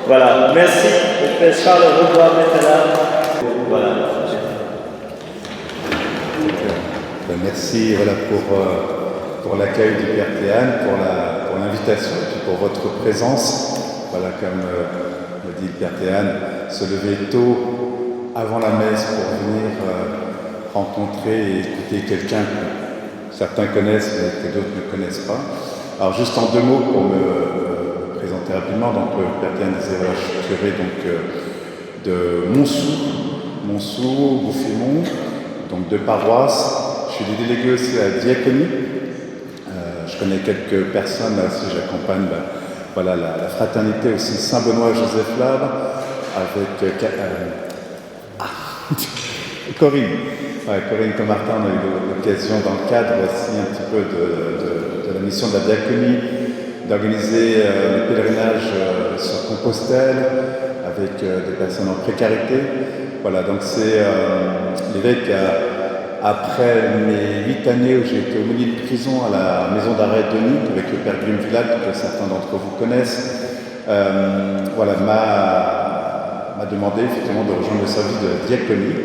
Voilà, merci. Le Père Charles Rebois maintenant. Voilà. Merci voilà, pour l'accueil du Père Théane, pour l'invitation et puis pour votre présence. Voilà, comme le dit le Père Théane, se lever tôt avant la messe pour venir rencontrer et écouter quelqu'un que certains connaissent mais que d'autres ne connaissent pas. Alors juste en deux mots pour me présenter rapidement, donc le Père Théane disait voilà, je suis curé donc, de Montsou, Bouffémont, donc deux paroisses. Je suis délégué aussi à la diaconie. Je connais quelques personnes là aussi, j'accompagne voilà, la fraternité aussi Saint-Benoît-Joseph Labre avec Corinne. Ouais, Corinne Comartin, on a eu l'occasion dans le cadre aussi un petit peu de la mission de la diaconie d'organiser le pèlerinage sur Compostelle avec des personnes en précarité. Voilà, donc c'est l'évêque après mes 8 années où j'ai été aumônier de prison à la maison d'arrêt de Denis avec le Père Guillaume Villac, que certains d'entre vous connaissent, voilà, m'a demandé effectivement de rejoindre le service de diaconie.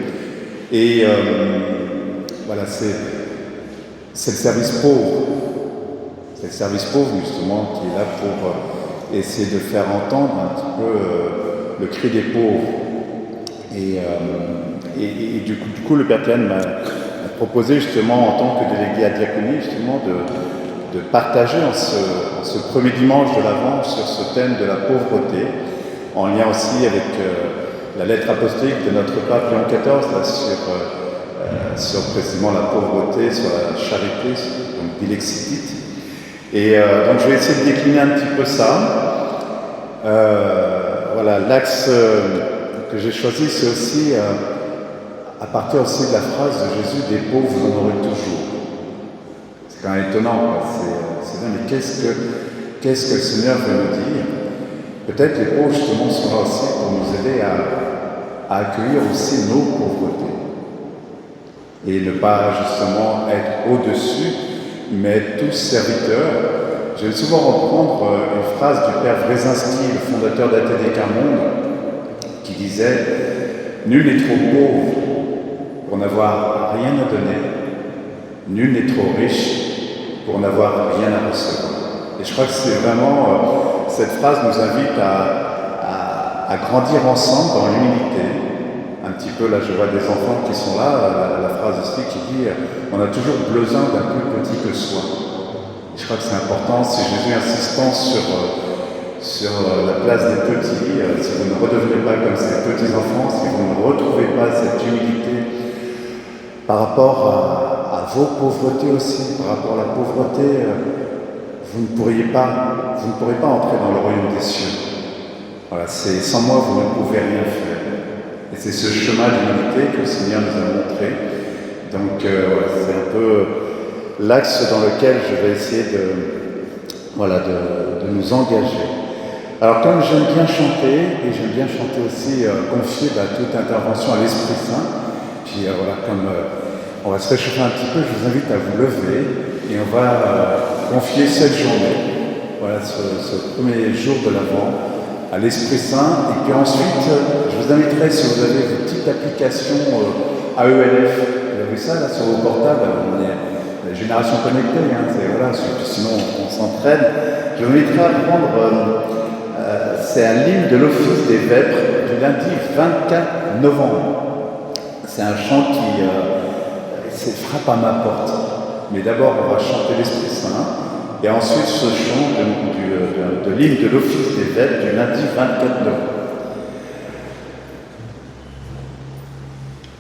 Et voilà, c'est le service pauvre. C'est le service pauvre justement qui est là pour essayer de faire entendre un petit peu le cri des pauvres. Et du coup, le Père Théane m'a proposé justement en tant que délégué à diaconie justement de partager en ce premier dimanche de l'Avent sur ce thème de la pauvreté, en lien aussi avec la lettre apostolique de notre pape Léon XIV là, sur précisément la pauvreté, sur la charité, donc Dilexit. Et donc je vais essayer de décliner un petit peu ça. Voilà, l'axe que j'ai choisi, c'est aussi à partir aussi de la phrase de Jésus, des pauvres vous en aurez toujours. C'est quand même étonnant, c'est bien, mais qu'est-ce que le Seigneur veut nous dire? Peut-être les pauvres justement sont là aussi pour nous aider à accueillir aussi nos pauvretés. Et ne pas justement être au-dessus, mais être tous serviteurs. Je vais souvent reprendre une phrase du Père Wresinski, le fondateur d'ATD Quart-Monde, qui disait « Nul n'est trop pauvre pour n'avoir rien à donner, nul n'est trop riche pour n'avoir rien à recevoir. » Et je crois que c'est vraiment, cette phrase nous invite à grandir ensemble dans l'humilité. Un petit peu, là je vois des enfants qui sont là, la phrase aussi qui dit « On a toujours besoin d'un plus petit que soi ». Je crois que c'est important, c'est Jésus insistant sur la place des petits, si vous ne redevenez pas comme ces petits enfants, si vous ne retrouvez pas cette humilité par rapport à vos pauvretés aussi, par rapport à la pauvreté, vous ne pourrez pas entrer dans le royaume des cieux. Voilà, sans moi vous ne pouvez rien faire. Et c'est ce chemin d'humilité que le Seigneur nous a montré. Donc voilà, c'est un peu l'axe dans lequel je vais essayer de nous engager. Alors comme j'aime bien chanter, et j'aime bien chanter aussi confier toute intervention à l'Esprit Saint, puis voilà, comme on va se réchauffer un petit peu, je vous invite à vous lever et on va confier cette journée, voilà, ce premier jour de l'Avent, à l'Esprit Saint. Et puis ensuite, je vous inviterai, si vous avez une petite application AELF, vous avez vu ça là sur vos portables, on est la génération connectée, hein, voilà, sinon on s'entraîne. Je vous inviterai à prendre, c'est un livre de l'Office des Vêpres du lundi 24 novembre. C'est un chant qui frappe à ma porte. Mais d'abord, on va chanter l'Esprit Saint, et ensuite ce chant de l'hymne de l'Office des Vêpres du lundi 24 novembre.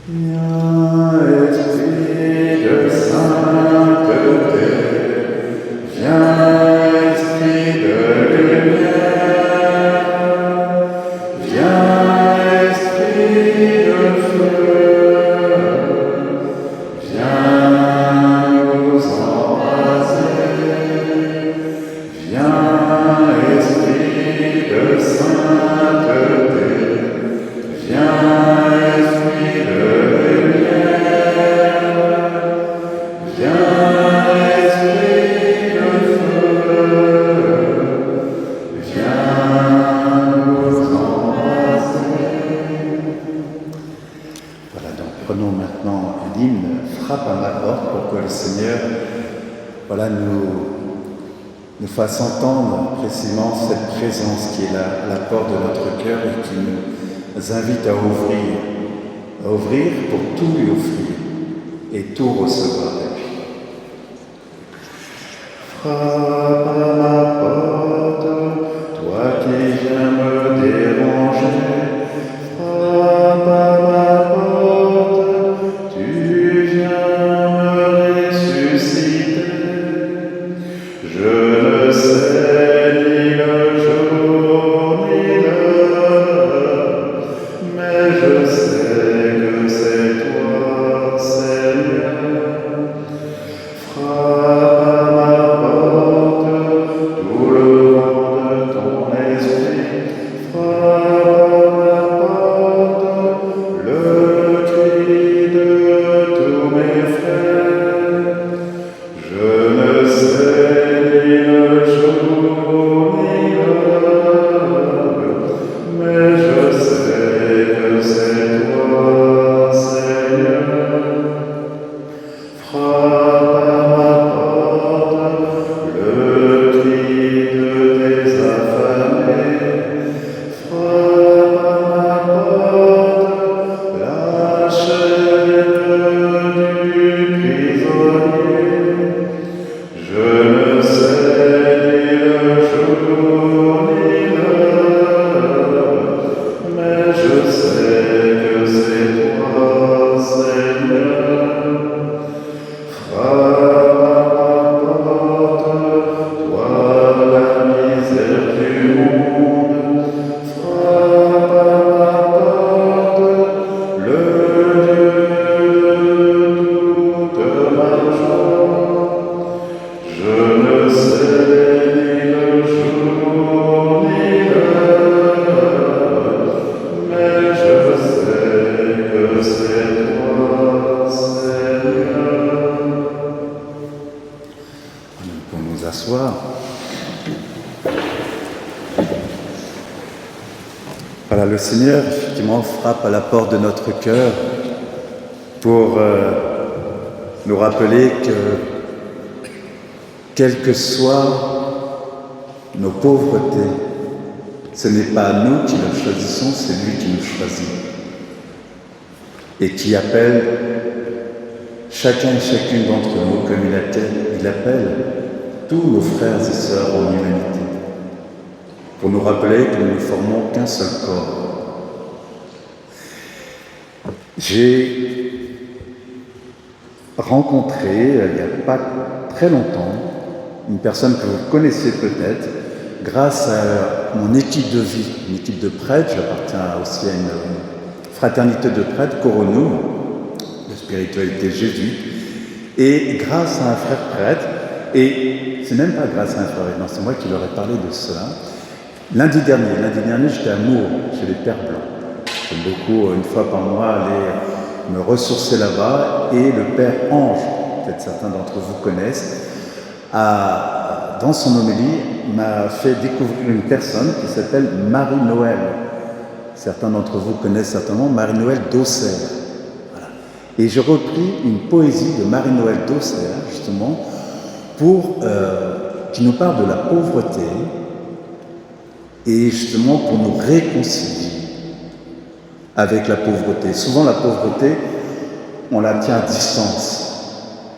Viens, Esprit de sainteté, viens, Esprit de lumière, viens, Esprit de feu, viens nous embraser, viens, Esprit de sainteté, viens, Esprit de lumière. prenons maintenant l'hymne « Frappe à ma porte » pour que le Seigneur nous fasse entendre précisément cette présence qui est là, à la porte de notre cœur et qui nous invite à ouvrir pour tout lui offrir et tout recevoir de lui. Frappe à ma porte, toi qui viens me déranger. Frappe à ma porte, tu viens me ressusciter. Je ne sais ni le jour ni l'heure, mais je sais que c'est toi, Seigneur. Frappe à ma porte, tout le vent de ton esprit. Frappe à ma porte, le cri de tous mes frères. Je ne sais ni le jour ni l'heure, mais je sais que c'est toi, Seigneur. Frappe à ma porte, le cri de tes affamés. Frappe à ma porte, la chaîne du prisonnier. Je ne sais ni le jour ni l'heure, mais je sais que c'est toi, Seigneur. Frappe à ma porte, toi la misère du monde. Frappe à ma porte, le Dieu de toute ma joie. Je ne sais ni le jour ni l'heure, mais je sais que c'est toi, Seigneur. Nous pouvons nous asseoir. Voilà, le Seigneur, effectivement, frappe à la porte de notre cœur pour nous rappeler que, quelles que soient nos pauvretés, ce n'est pas nous qui le choisissons, c'est lui qui nous choisit. Et qui appelle chacun et chacune d'entre nous, comme il appelle tous nos frères et sœurs en humanité, pour nous rappeler que nous ne formons qu'un seul corps. J'ai rencontré, il n'y a pas très longtemps, une personne que vous connaissez peut-être, grâce à mon équipe de vie, une équipe de prêtres. J'appartiens aussi à une fraternité de prêtres, Coronum, de spiritualité jésuite, et grâce à un frère prêtre, et c'est même pas grâce à un frère, non, c'est moi qui leur ai parlé de cela. Lundi dernier, j'étais à Mours, chez les Pères Blancs. J'aime beaucoup, une fois par mois, aller me ressourcer là-bas, et le Père Ange, peut-être certains d'entre vous connaissent, dans son homélie, m'a fait découvrir une personne qui s'appelle Marie-Noël. Certains d'entre vous connaissent certainement Marie-Noël d'Auxerre. Voilà. Et j'ai repris une poésie de Marie-Noël d'Auxerre, justement, qui nous parle de la pauvreté, et justement pour nous réconcilier avec la pauvreté. Souvent, la pauvreté, on la tient à distance.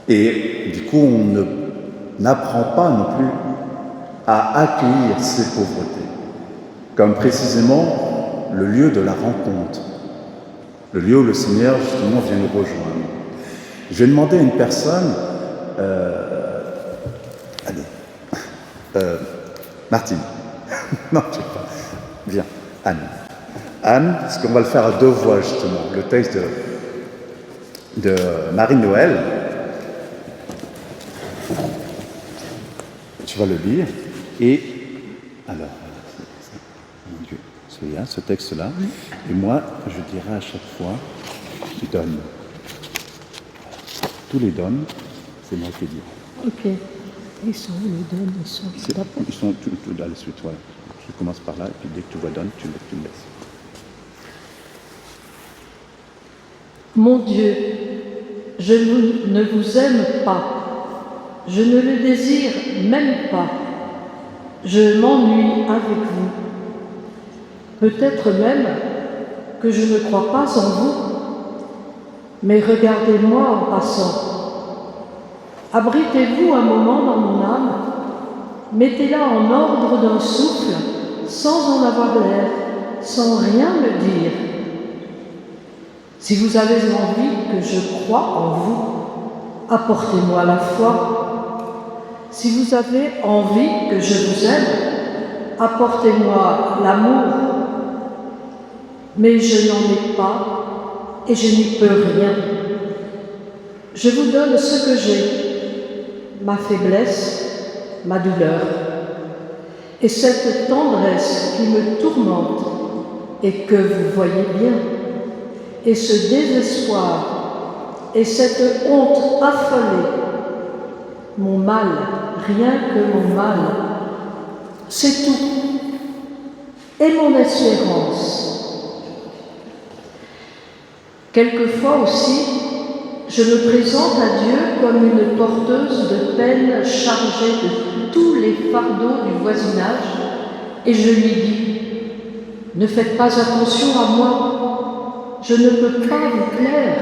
Et du coup, on n'apprend pas non plus à accueillir ces pauvretés, comme précisément le lieu de la rencontre, le lieu où le Seigneur justement vient nous rejoindre. Je vais demander à une personne, Martine, non, je sais pas, viens, Anne, parce qu'on va le faire à deux voix justement, le texte de Marie-Noël. Tu vas le lire, et alors, mon Dieu, celui-là, ce texte-là, et moi, je dirai à chaque fois, tu donnes. Tous les donnes, c'est moi qui dis. Ok. Ils sont où les donnes? Ils sont tout à la suite, voilà. Je commence par là, et puis dès que tu vois donne, tu me laisses. Mon Dieu, je ne vous aime pas, je ne le désire même pas, je m'ennuie avec vous. Peut-être même que je ne crois pas en vous, mais regardez-moi en passant. Abritez-vous un moment dans mon âme, mettez-la en ordre d'un souffle, sans en avoir l'air, sans rien me dire. Si vous avez envie que je croie en vous, apportez-moi la foi. Si vous avez envie que je vous aime, apportez-moi l'amour. Mais je n'en ai pas et je n'y peux rien. Je vous donne ce que j'ai, ma faiblesse, ma douleur, et cette tendresse qui me tourmente et que vous voyez bien, et ce désespoir, et cette honte affolée, mon mal, rien que mon mal, c'est tout, et mon espérance. Quelquefois aussi, je me présente à Dieu comme une porteuse de peine chargée de tous les fardeaux du voisinage, et je lui dis « Ne faites pas attention à moi, je ne peux pas vous plaire.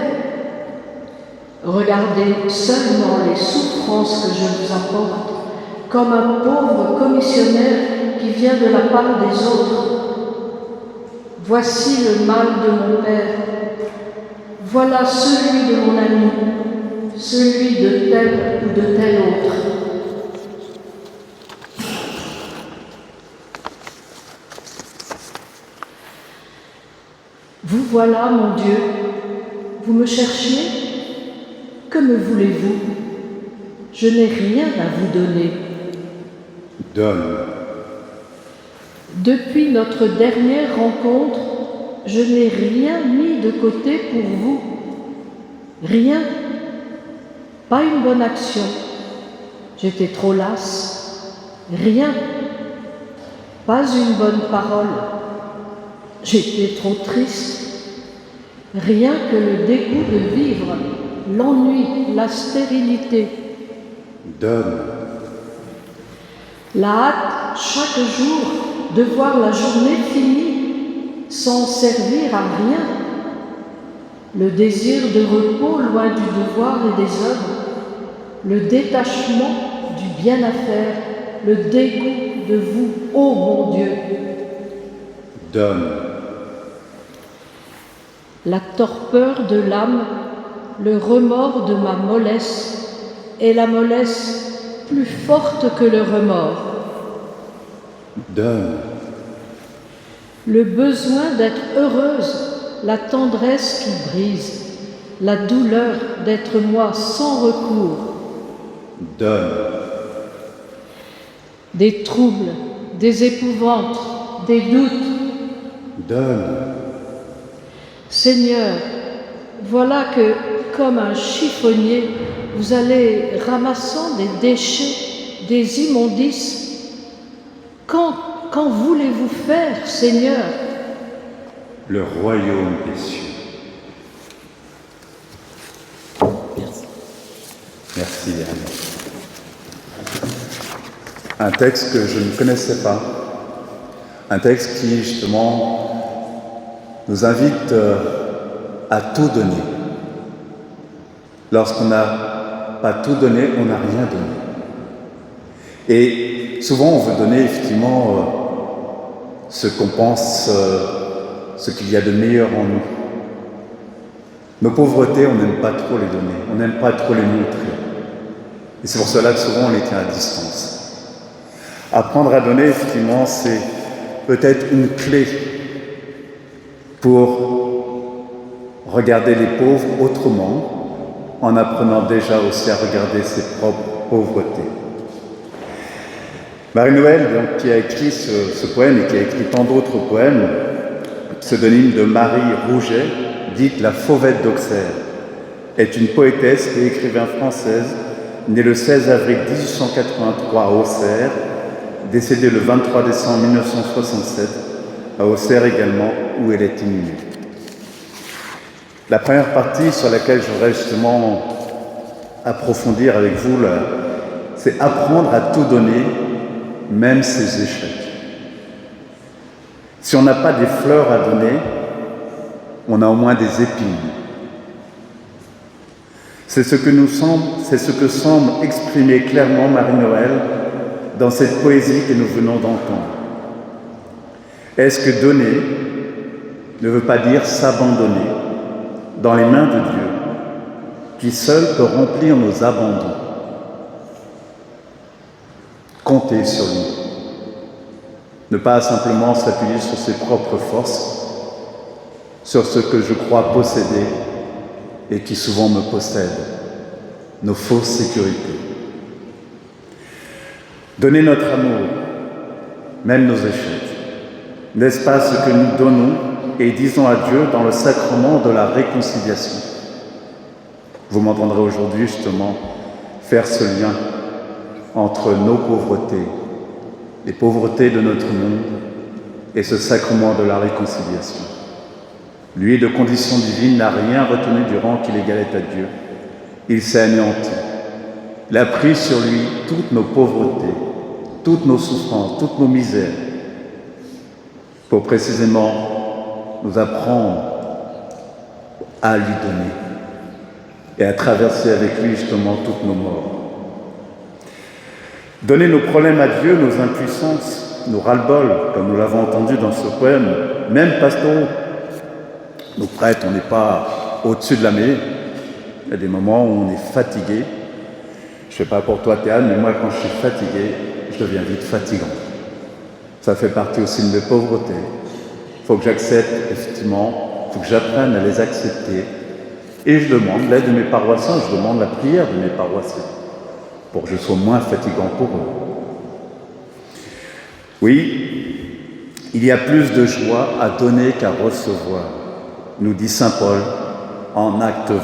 Regardez seulement les souffrances que je vous apporte, comme un pauvre commissionnaire qui vient de la part des autres. Voici le mal de mon père, voilà celui de mon ami, celui de tel ou de tel autre. » Vous voilà, mon Dieu, vous me cherchiez? Que me voulez-vous? Je n'ai rien à vous donner. Donne. Depuis notre dernière rencontre, je n'ai rien mis de côté pour vous. Rien. Pas une bonne action. J'étais trop lasse. Rien. Pas une bonne parole. J'étais trop triste. Rien que le dégoût de vivre, l'ennui, la stérilité. Donne. La hâte, chaque jour, de voir la journée finie, sans servir à rien. Le désir de repos loin du devoir et des œuvres. Le détachement du bien à faire. Le dégoût de vous, ô mon Dieu. Donne. La torpeur de l'âme, le remords de ma mollesse, et la mollesse plus forte que le remords. Donne. Le besoin d'être heureuse, la tendresse qui brise, la douleur d'être moi sans recours. Donne. Des troubles, des épouvantes, des doutes. Donne. Seigneur, voilà que, comme un chiffonnier, vous allez ramassant des déchets, des immondices. Quand voulez-vous faire, Seigneur? Le royaume des cieux. Merci. Merci, Yann. Un texte que je ne connaissais pas. Un texte qui, justement, nous invite à tout donner. Lorsqu'on n'a pas tout donné, on n'a rien donné. Et souvent, on veut donner effectivement ce qu'on pense, ce qu'il y a de meilleur en nous. Nos pauvretés, on n'aime pas trop les donner, on n'aime pas trop les montrer. Et c'est pour cela que souvent, on les tient à distance. Apprendre à donner, effectivement, c'est peut-être une clé pour regarder les pauvres autrement, en apprenant déjà aussi à regarder ses propres pauvretés. Marie-Noël, donc, qui a écrit ce poème et qui a écrit tant d'autres poèmes, pseudonyme de Marie Rouget, dite la Fauvette d'Auxerre, est une poétesse et écrivain française, née le 16 avril 1883 à Auxerre, décédée le 23 décembre 1967, à Auxerre également, où elle est inhumée. La première partie sur laquelle je voudrais justement approfondir avec vous, c'est apprendre à tout donner, même ses échecs. Si on n'a pas des fleurs à donner, on a au moins des épines. C'est ce que semble exprimer clairement Marie-Noël dans cette poésie que nous venons d'entendre. Est-ce que donner ne veut pas dire s'abandonner dans les mains de Dieu, qui seul peut remplir nos abandons? Compter sur lui. Ne pas simplement s'appuyer sur ses propres forces, sur ce que je crois posséder et qui souvent me possède, nos fausses sécurités. Donner notre amour, même nos échecs. N'est-ce pas ce que nous donnons et disons à Dieu dans le sacrement de la réconciliation? Vous m'entendrez aujourd'hui justement faire ce lien entre nos pauvretés, les pauvretés de notre monde et ce sacrement de la réconciliation. Lui, de condition divine, n'a rien retenu du rang qu'il égalait à Dieu. Il s'est anéanti. Il a pris sur lui toutes nos pauvretés, toutes nos souffrances, toutes nos misères, pour précisément nous apprendre à lui donner et à traverser avec lui justement toutes nos morts. Donner nos problèmes à Dieu, nos impuissances, nos ras-le-bol, comme nous l'avons entendu dans ce poème, même pastoraux. Nos prêtres, on n'est pas au-dessus de la mêlée. Il y a des moments où on est fatigué. Je ne sais pas pour toi, Théane, mais moi, quand je suis fatigué, je deviens vite fatigant. Ça fait partie aussi de mes pauvretés. Il faut que j'accepte, effectivement, il faut que j'apprenne à les accepter. Et je demande l'aide de mes paroissiens, je demande la prière de mes paroissiens, pour que je sois moins fatigant pour eux. Oui, il y a plus de joie à donner qu'à recevoir, nous dit saint Paul en Acte 20,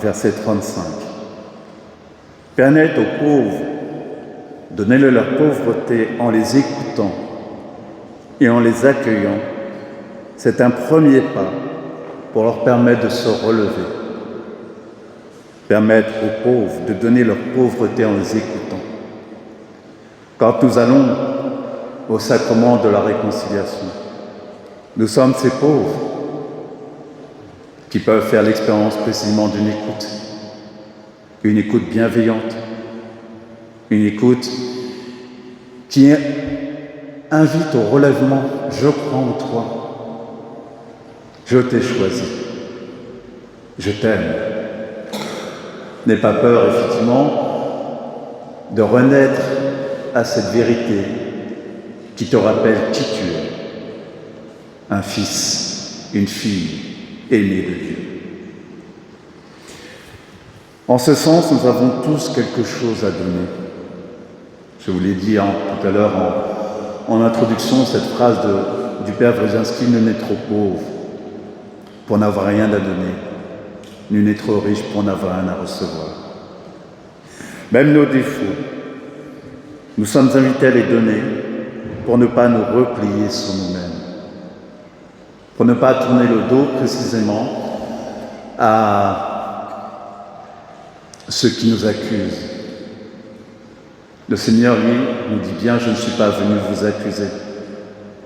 verset 35. Permettre aux pauvres, donnez-leur leur pauvreté en les écoutant et en les accueillant, c'est un premier pas pour leur permettre de se relever. Permettre aux pauvres de donner leur pauvreté en les écoutant. Quand nous allons au sacrement de la réconciliation, nous sommes ces pauvres qui peuvent faire l'expérience précisément d'une écoute bienveillante, une écoute qui invite au relèvement. Je crois en toi, je t'ai choisi, je t'aime. N'aie pas peur, effectivement, de renaître à cette vérité qui te rappelle qui tu es, un fils, une fille aimée de Dieu. En ce sens, nous avons tous quelque chose à donner. Je vous l'ai dit tout à l'heure en introduction, cette phrase du Père Wresinski, nul n'est trop pauvre pour n'avoir rien à donner, nul n'est trop riche pour n'avoir rien à recevoir. Même nos défauts, nous sommes invités à les donner pour ne pas nous replier sur nous-mêmes, pour ne pas tourner le dos précisément à ceux qui nous accusent. Le Seigneur, lui, nous dit bien, je ne suis pas venu vous accuser,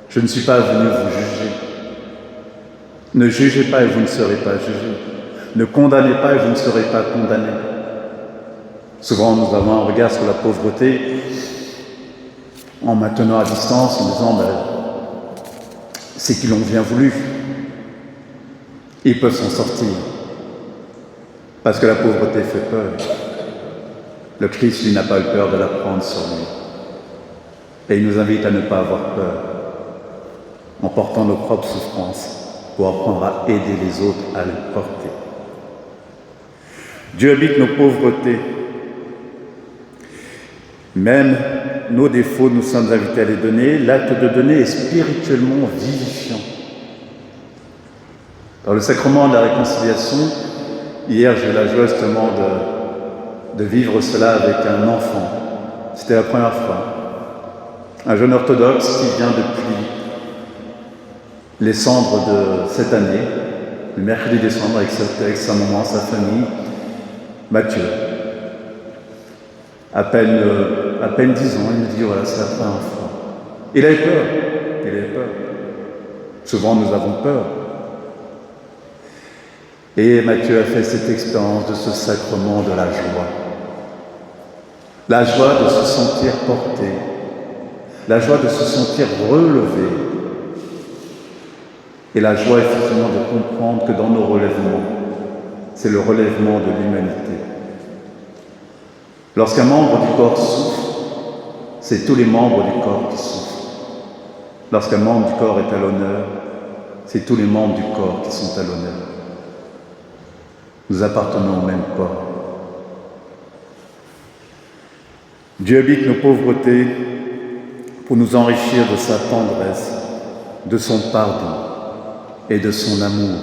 je ne suis pas venu vous juger. Ne jugez pas et vous ne serez pas jugés. Ne condamnez pas et vous ne serez pas condamnés. Souvent, nous avons un regard sur la pauvreté en maintenant à distance, en disant c'est qu'ils l'ont bien voulu. Ils peuvent s'en sortir. Parce que la pauvreté fait peur. Le Christ, lui, n'a pas eu peur de la prendre sur lui. Et il nous invite à ne pas avoir peur, en portant nos propres souffrances, pour apprendre à aider les autres à les porter. Dieu habite nos pauvretés. Même nos défauts, nous sommes invités à les donner. L'acte de donner est spirituellement vivifiant. Dans le sacrement de la réconciliation, hier j'ai eu la joie justement de vivre cela avec un enfant. C'était la première fois. Un jeune orthodoxe qui vient depuis les cendres de cette année le mercredi décembre avec sa maman, sa famille, Mathieu. À peine 10 ans, il me dit voilà, c'est la première fois. Il avait peur. Souvent nous avons peur. Et Mathieu a fait cette expérience de ce sacrement de la joie. La joie de se sentir porté, la joie de se sentir relevé, et la joie effectivement de comprendre que dans nos relèvements, c'est le relèvement de l'humanité. Lorsqu'un membre du corps souffre, c'est tous les membres du corps qui souffrent. Lorsqu'un membre du corps est à l'honneur, c'est tous les membres du corps qui sont à l'honneur. Nous appartenons au même corps. Dieu habite nos pauvretés pour nous enrichir de sa tendresse, de son pardon et de son amour.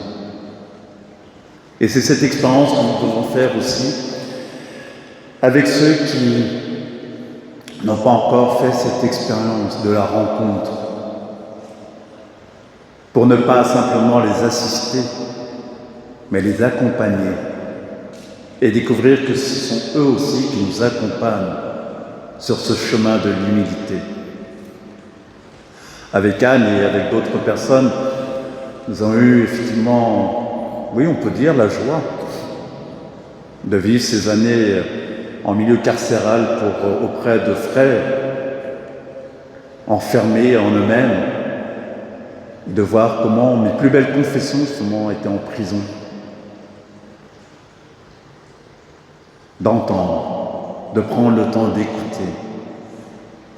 Et c'est cette expérience que nous devons faire aussi avec ceux qui n'ont pas encore fait cette expérience de la rencontre, pour ne pas simplement les assister, mais les accompagner et découvrir que ce sont eux aussi qui nous accompagnent sur ce chemin de l'humilité. Avec Anne et avec d'autres personnes, nous avons eu effectivement, oui, on peut dire la joie de vivre ces années en milieu carcéral auprès de frères enfermés en eux-mêmes, de voir comment mes plus belles confessions justement étaient en prison. D'entendre, de prendre le temps d'écouter,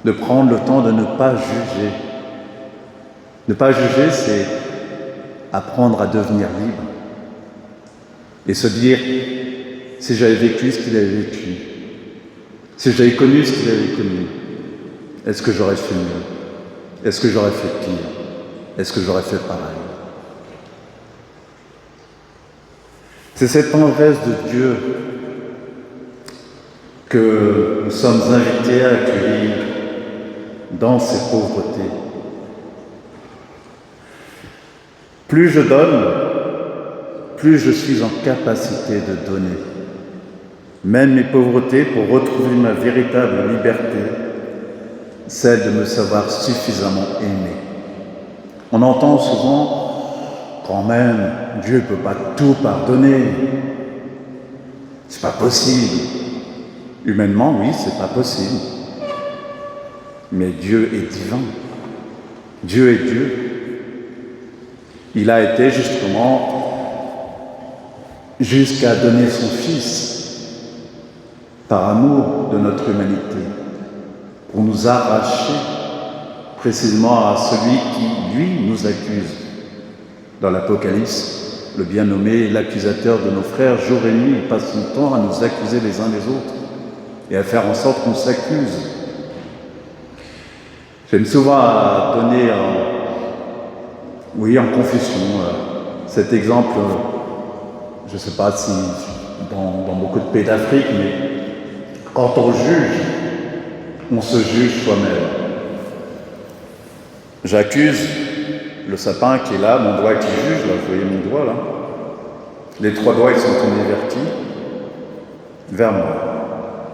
de prendre le temps de ne pas juger. Ne pas juger, c'est apprendre à devenir libre et se dire, si j'avais vécu ce qu'il avait vécu, si j'avais connu ce qu'il avait connu, est-ce que j'aurais fait mieux? Est-ce que j'aurais fait pire? Est-ce que j'aurais fait pareil? C'est cette tendresse de Dieu que nous sommes invités à accueillir dans ces pauvretés. Plus je donne, plus je suis en capacité de donner. Même mes pauvretés pour retrouver ma véritable liberté, celle de me savoir suffisamment aimé. On entend souvent, quand même, Dieu ne peut pas tout pardonner. C'est pas possible. Humainement, oui, c'est pas possible. Mais Dieu est divin. Dieu est Dieu. Il a été jusqu'à donner son Fils par amour de notre humanité, pour nous arracher précisément à celui qui, lui, nous accuse. Dans l'Apocalypse, le bien nommé l'accusateur de nos frères, jour et nuit, il passe son temps à nous accuser les uns les autres et à faire en sorte qu'on s'accuse. J'aime souvent donner en confession, cet exemple, je ne sais pas si dans beaucoup de pays d'Afrique, mais quand on juge, on se juge soi-même. J'accuse le sapin qui est là, mon doigt qui juge, là, vous voyez mon doigt là. Les 3 doigts, ils sont tournés vers moi.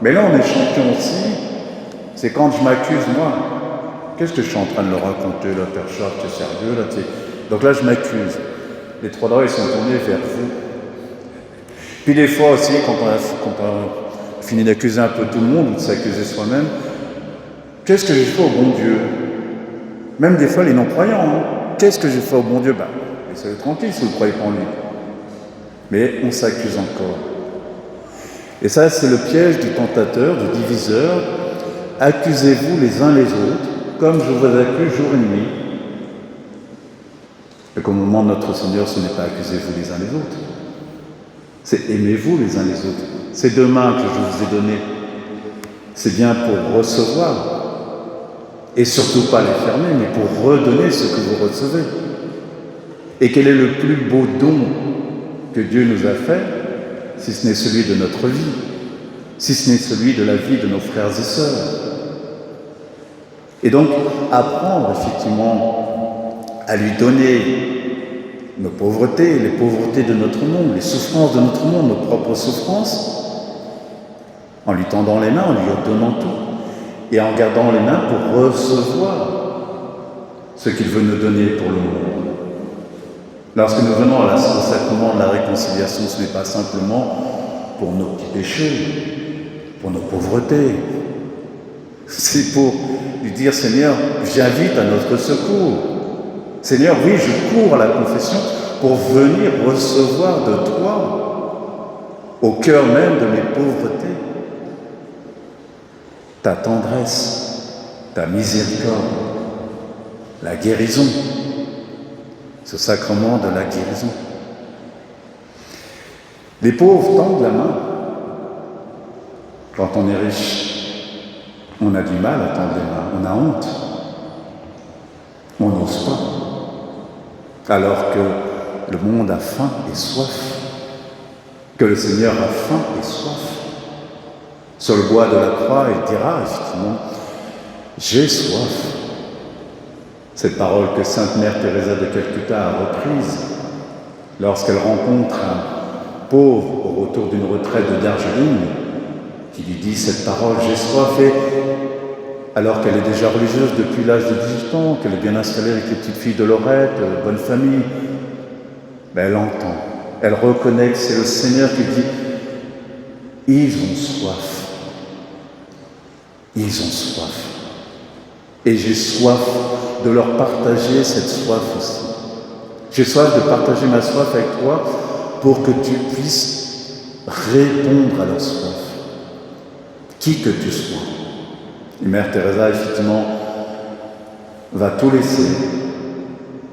Mais là, on est champion aussi, c'est quand je m'accuse moi. Qu'est-ce que je suis en train de leur raconter, là, Père Charles, tu es sérieux, là, Donc là, je m'accuse. Les 3 doigts, ils sont tournés vers vous. Puis des fois aussi, quand on finit d'accuser un peu tout le monde, ou de s'accuser soi-même, qu'est-ce que j'ai fait au bon Dieu? Même des fois, les non-croyants, hein. Qu'est-ce que j'ai fait au bon Dieu? Laissez-le tranquille si vous ne croyez pas en lui. Mais on s'accuse encore. Et ça, c'est le piège du tentateur, du diviseur. Accusez-vous les uns les autres, comme je vous accuse jour et nuit. Et qu'au moment de notre Seigneur, ce n'est pas accusez-vous les uns les autres. C'est aimez-vous les uns les autres. Ces 2 mains que je vous ai données, c'est bien pour recevoir. Et surtout pas les fermer, mais pour redonner ce que vous recevez. Et quel est le plus beau don que Dieu nous a fait, si ce n'est celui de notre vie, si ce n'est celui de la vie de nos frères et sœurs. Et donc, apprendre effectivement à lui donner nos pauvretés, les pauvretés de notre monde, les souffrances de notre monde, nos propres souffrances, en lui tendant les mains, en lui donnant tout, et en gardant les mains pour recevoir ce qu'il veut nous donner pour le monde. Lorsque nous venons au sacrement de la réconciliation, ce n'est pas simplement pour nos petits péchés, pour nos pauvretés. C'est pour lui dire, Seigneur, j'invite à notre secours. Seigneur, oui, je cours à la confession pour venir recevoir de toi, au cœur même de mes pauvretés, ta tendresse, ta miséricorde, la guérison, ce sacrement de la guérison. Les pauvres tendent la main. Quand on est riche, on a du mal à tendre les mains, on a honte, on n'ose pas. Alors que le monde a faim et soif, que le Seigneur a faim et soif. Sur le bois de la croix, il dira effectivement, j'ai soif. Cette parole que Sainte Mère Teresa de Calcutta a reprise lorsqu'elle rencontre un pauvre au retour d'une retraite de Darjeeling, qui lui dit cette parole, j'ai soif, et alors qu'elle est déjà religieuse depuis l'âge de 18 ans, qu'elle est bien installée avec les petites filles de Lorette, bonne famille, ben elle entend, elle reconnaît que c'est le Seigneur qui dit, ils ont soif. Ils ont soif. Et j'ai soif de leur partager cette soif aussi. J'ai soif de partager ma soif avec toi pour que tu puisses répondre à leur soif, qui que tu sois. Et Mère Teresa, effectivement, va tout laisser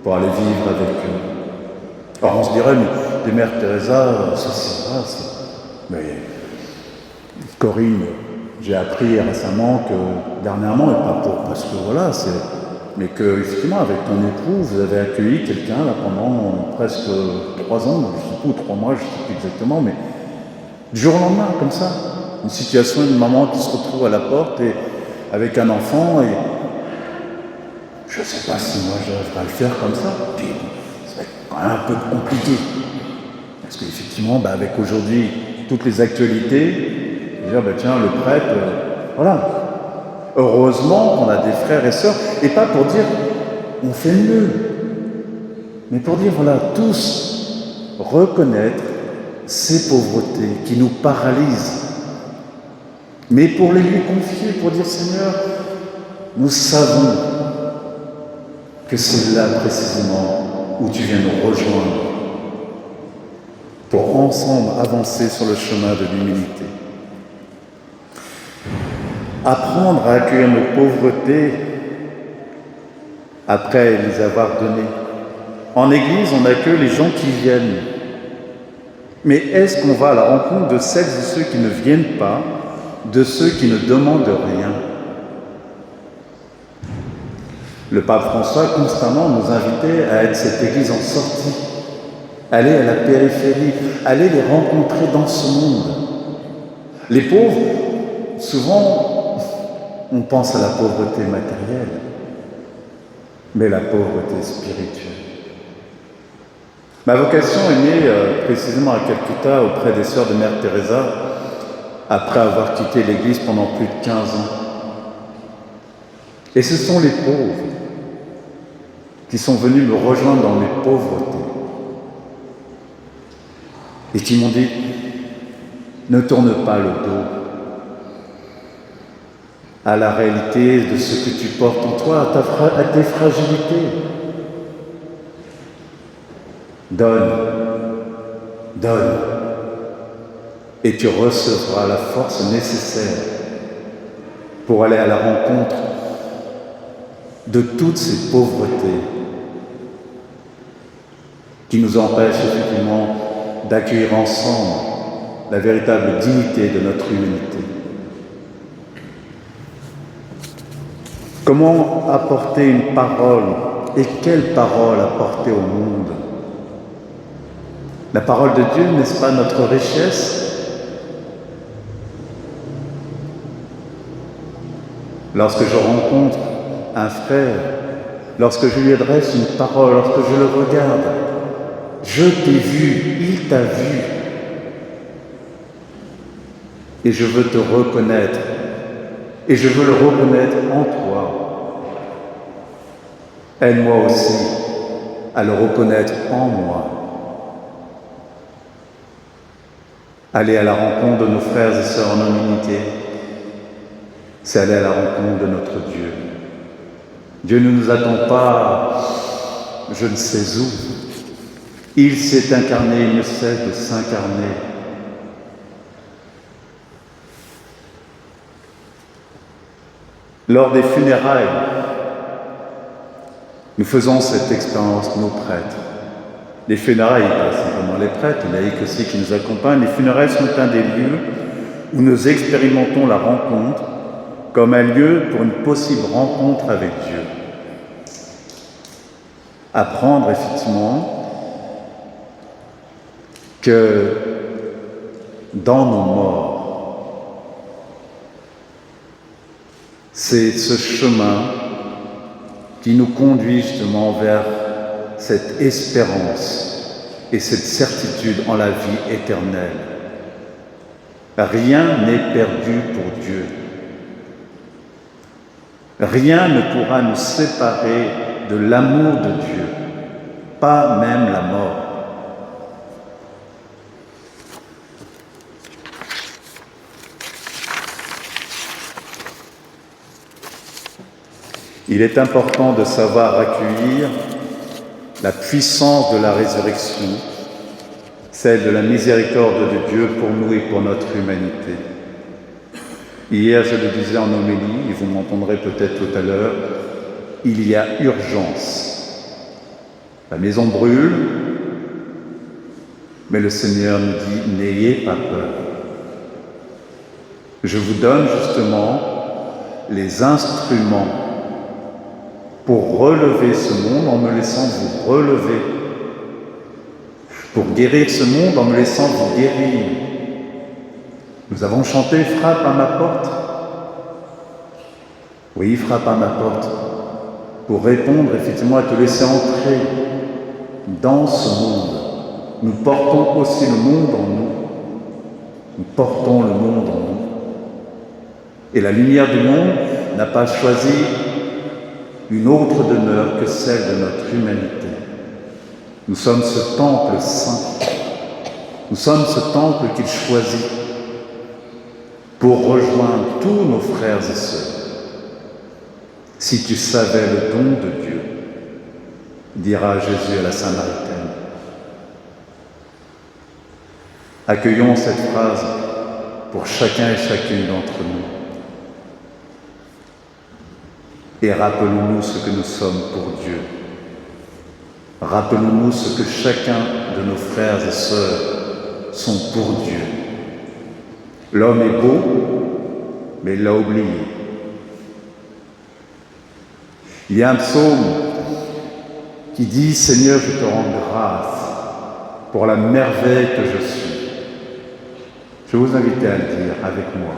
pour aller vivre avec eux. Alors on se dirait, mais des Mères Teresa, ça c'est vrai, mais Corinne, j'ai appris récemment que dernièrement, et pas pour, parce que voilà, mais que effectivement avec ton époux, vous avez accueilli quelqu'un là pendant presque 3 ans, je ne sais pas, ou 3 mois, je ne sais plus exactement, mais du jour au lendemain, comme ça, une situation d'une maman qui se retrouve à la porte et avec un enfant, et je ne sais pas si moi j'arriverai à le faire comme ça, puis ça va être quand même un peu compliqué, parce qu'effectivement, avec aujourd'hui toutes les actualités, dire, tiens, le prêtre, voilà. Heureusement qu'on a des frères et sœurs, et pas pour dire, on fait mieux, mais pour dire, voilà, tous reconnaître ces pauvretés qui nous paralysent, mais pour les lui confier, pour dire, Seigneur, nous savons que c'est là précisément où tu viens nous rejoindre, pour ensemble avancer sur le chemin de l'humilité. Apprendre à accueillir nos pauvretés après les avoir données. En Église, on accueille les gens qui viennent. Mais est-ce qu'on va à la rencontre de celles et ceux qui ne viennent pas, de ceux qui ne demandent rien? Le pape François constamment nous invitait à être cette Église en sortie, aller à la périphérie, aller les rencontrer dans ce monde. Les pauvres, souvent, on pense à la pauvreté matérielle, mais la pauvreté spirituelle. Ma vocation est née précisément à Calcutta auprès des sœurs de Mère Teresa, après avoir quitté l'Église pendant plus de 15 ans. Et ce sont les pauvres qui sont venus me rejoindre dans mes pauvretés et qui m'ont dit, ne tourne pas le dos à la réalité de ce que tu portes en toi, à tes fragilités. Donne, donne, et tu recevras la force nécessaire pour aller à la rencontre de toutes ces pauvretés qui nous empêchent effectivement d'accueillir ensemble la véritable dignité de notre humanité. Comment apporter une parole, et quelle parole apporter au monde? La parole de Dieu, n'est-ce pas notre richesse? Lorsque je rencontre un frère, lorsque je lui adresse une parole, lorsque je le regarde, Je t'ai vu, il t'a vu. Et je veux te reconnaître. Et je veux le reconnaître en toi. Aide-moi aussi à le reconnaître en moi. Aller à la rencontre de nos frères et sœurs en humanité, c'est aller à la rencontre de notre Dieu. Dieu ne nous attend pas, je ne sais où. Il s'est incarné, il ne cesse de s'incarner. Lors des funérailles, nous faisons cette expérience, nos prêtres. Les funérailles, pas simplement les prêtres, les laïcs aussi qui nous accompagnent, les funérailles sont un des lieux où nous expérimentons la rencontre comme un lieu pour une possible rencontre avec Dieu. Apprendre effectivement que dans nos morts, c'est ce chemin qui nous conduit justement vers cette espérance et cette certitude en la vie éternelle. Rien n'est perdu pour Dieu. Rien ne pourra nous séparer de l'amour de Dieu, pas même la mort. Il est important de savoir accueillir la puissance de la résurrection, celle de la miséricorde de Dieu pour nous et pour notre humanité. Hier, je le disais en homélie, et vous m'entendrez peut-être tout à l'heure, il y a urgence. La maison brûle, mais le Seigneur nous dit « N'ayez pas peur ». Je vous donne justement les instruments pour relever ce monde en me laissant vous relever, pour guérir ce monde en me laissant vous guérir. Nous avons chanté « Frappe à ma porte ». Oui, frappe à ma porte, pour répondre effectivement à te laisser entrer dans ce monde. Nous portons aussi le monde en nous. Nous portons le monde en nous. Et la lumière du monde n'a pas choisi une autre demeure que celle de notre humanité. Nous sommes ce temple saint. Nous sommes ce temple qu'il choisit pour rejoindre tous nos frères et sœurs. Si tu savais le don de Dieu, dira Jésus à la Samaritaine. Accueillons cette phrase pour chacun et chacune d'entre nous. Et rappelons-nous ce que nous sommes pour Dieu. Rappelons-nous ce que chacun de nos frères et sœurs sont pour Dieu. L'homme est beau, mais il l'a oublié. Il y a un psaume qui dit « Seigneur, je te rends grâce pour la merveille que je suis ». Je vous invite à le dire avec moi.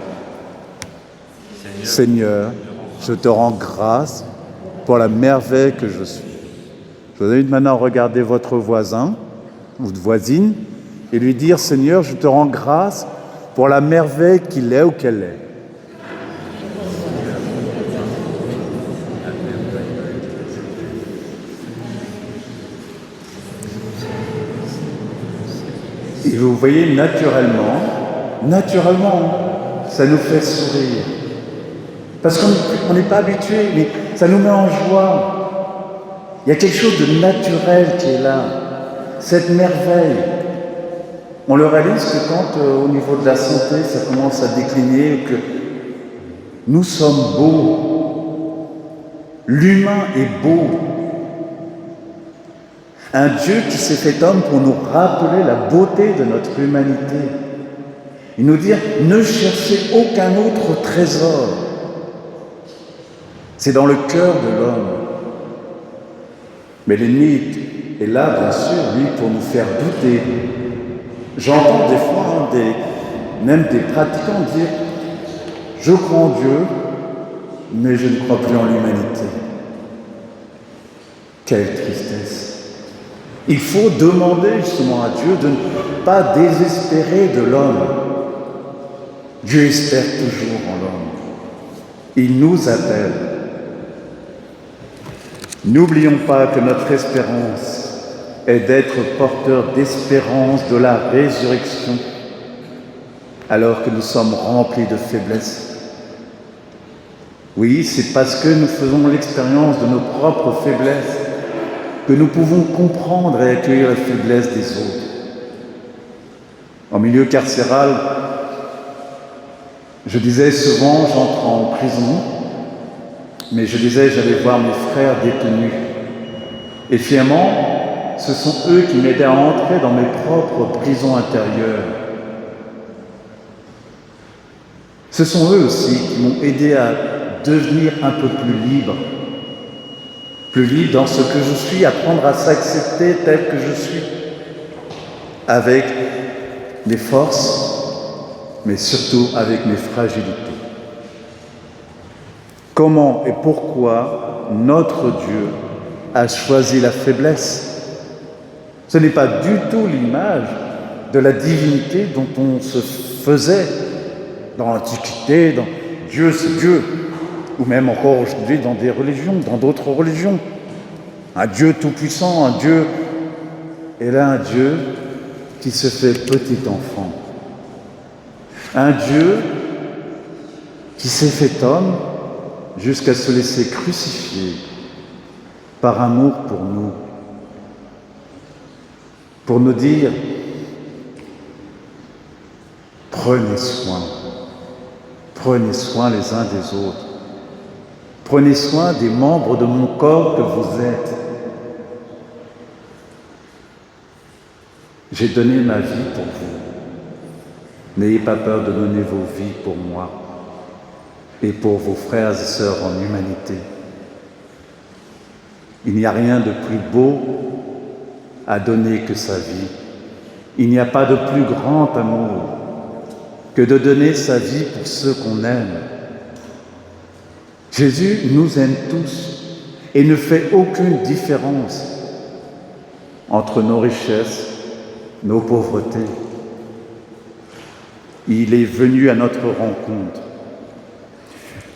Seigneur, je te rends grâce pour la merveille que je suis. Je vous invite maintenant à regarder votre voisin ou votre voisine et lui dire « Seigneur, je te rends grâce pour la merveille qu'il est ou qu'elle est ». Et vous voyez, naturellement, ça nous fait sourire. Parce qu'on n'est pas habitué, mais ça nous met en joie. Il y a quelque chose de naturel qui est là, cette merveille. On le réalise que quand, au niveau de la santé, ça commence à décliner, que nous sommes beaux. L'humain est beau. Un Dieu qui s'est fait homme pour nous rappeler la beauté de notre humanité. Et nous dire, ne cherchez aucun autre trésor. C'est dans le cœur de l'homme. Mais l'ennemi est là, bien sûr, lui, pour nous faire douter. J'entends des fois, même des pratiquants dire, je crois en Dieu, mais je ne crois plus en l'humanité. Quelle tristesse! Il faut demander justement à Dieu de ne pas désespérer de l'homme. Dieu espère toujours en l'homme. Il nous appelle. N'oublions pas que notre espérance est d'être porteurs d'espérance de la résurrection, alors que nous sommes remplis de faiblesses. Oui, c'est parce que nous faisons l'expérience de nos propres faiblesses que nous pouvons comprendre et accueillir la faiblesse des autres. En milieu carcéral, je disais souvent, j'entre en prison, mais je disais, j'allais voir mes frères détenus. Et finalement, ce sont eux qui m'aidaient à entrer dans mes propres prisons intérieures. Ce sont eux aussi qui m'ont aidé à devenir un peu plus libre dans ce que je suis, apprendre à s'accepter tel que je suis, avec mes forces, mais surtout avec mes fragilités. Comment et pourquoi notre Dieu a choisi la faiblesse? Ce n'est pas du tout l'image de la divinité dont on se faisait dans l'Antiquité, dans Dieu c'est Dieu, ou même encore aujourd'hui dans des religions, dans d'autres religions. Un Dieu tout-puissant, un Dieu, et là un Dieu qui se fait petit enfant. Un Dieu qui s'est fait homme jusqu'à se laisser crucifier par amour pour nous dire « Prenez soin les uns des autres, prenez soin des membres de mon corps que vous êtes. J'ai donné ma vie pour vous. N'ayez pas peur de donner vos vies pour moi et pour vos frères et sœurs en humanité. Il n'y a rien de plus beau à donner que sa vie. Il n'y a pas de plus grand amour que de donner sa vie pour ceux qu'on aime. Jésus nous aime tous et ne fait aucune différence entre nos richesses, nos pauvretés. Il est venu à notre rencontre.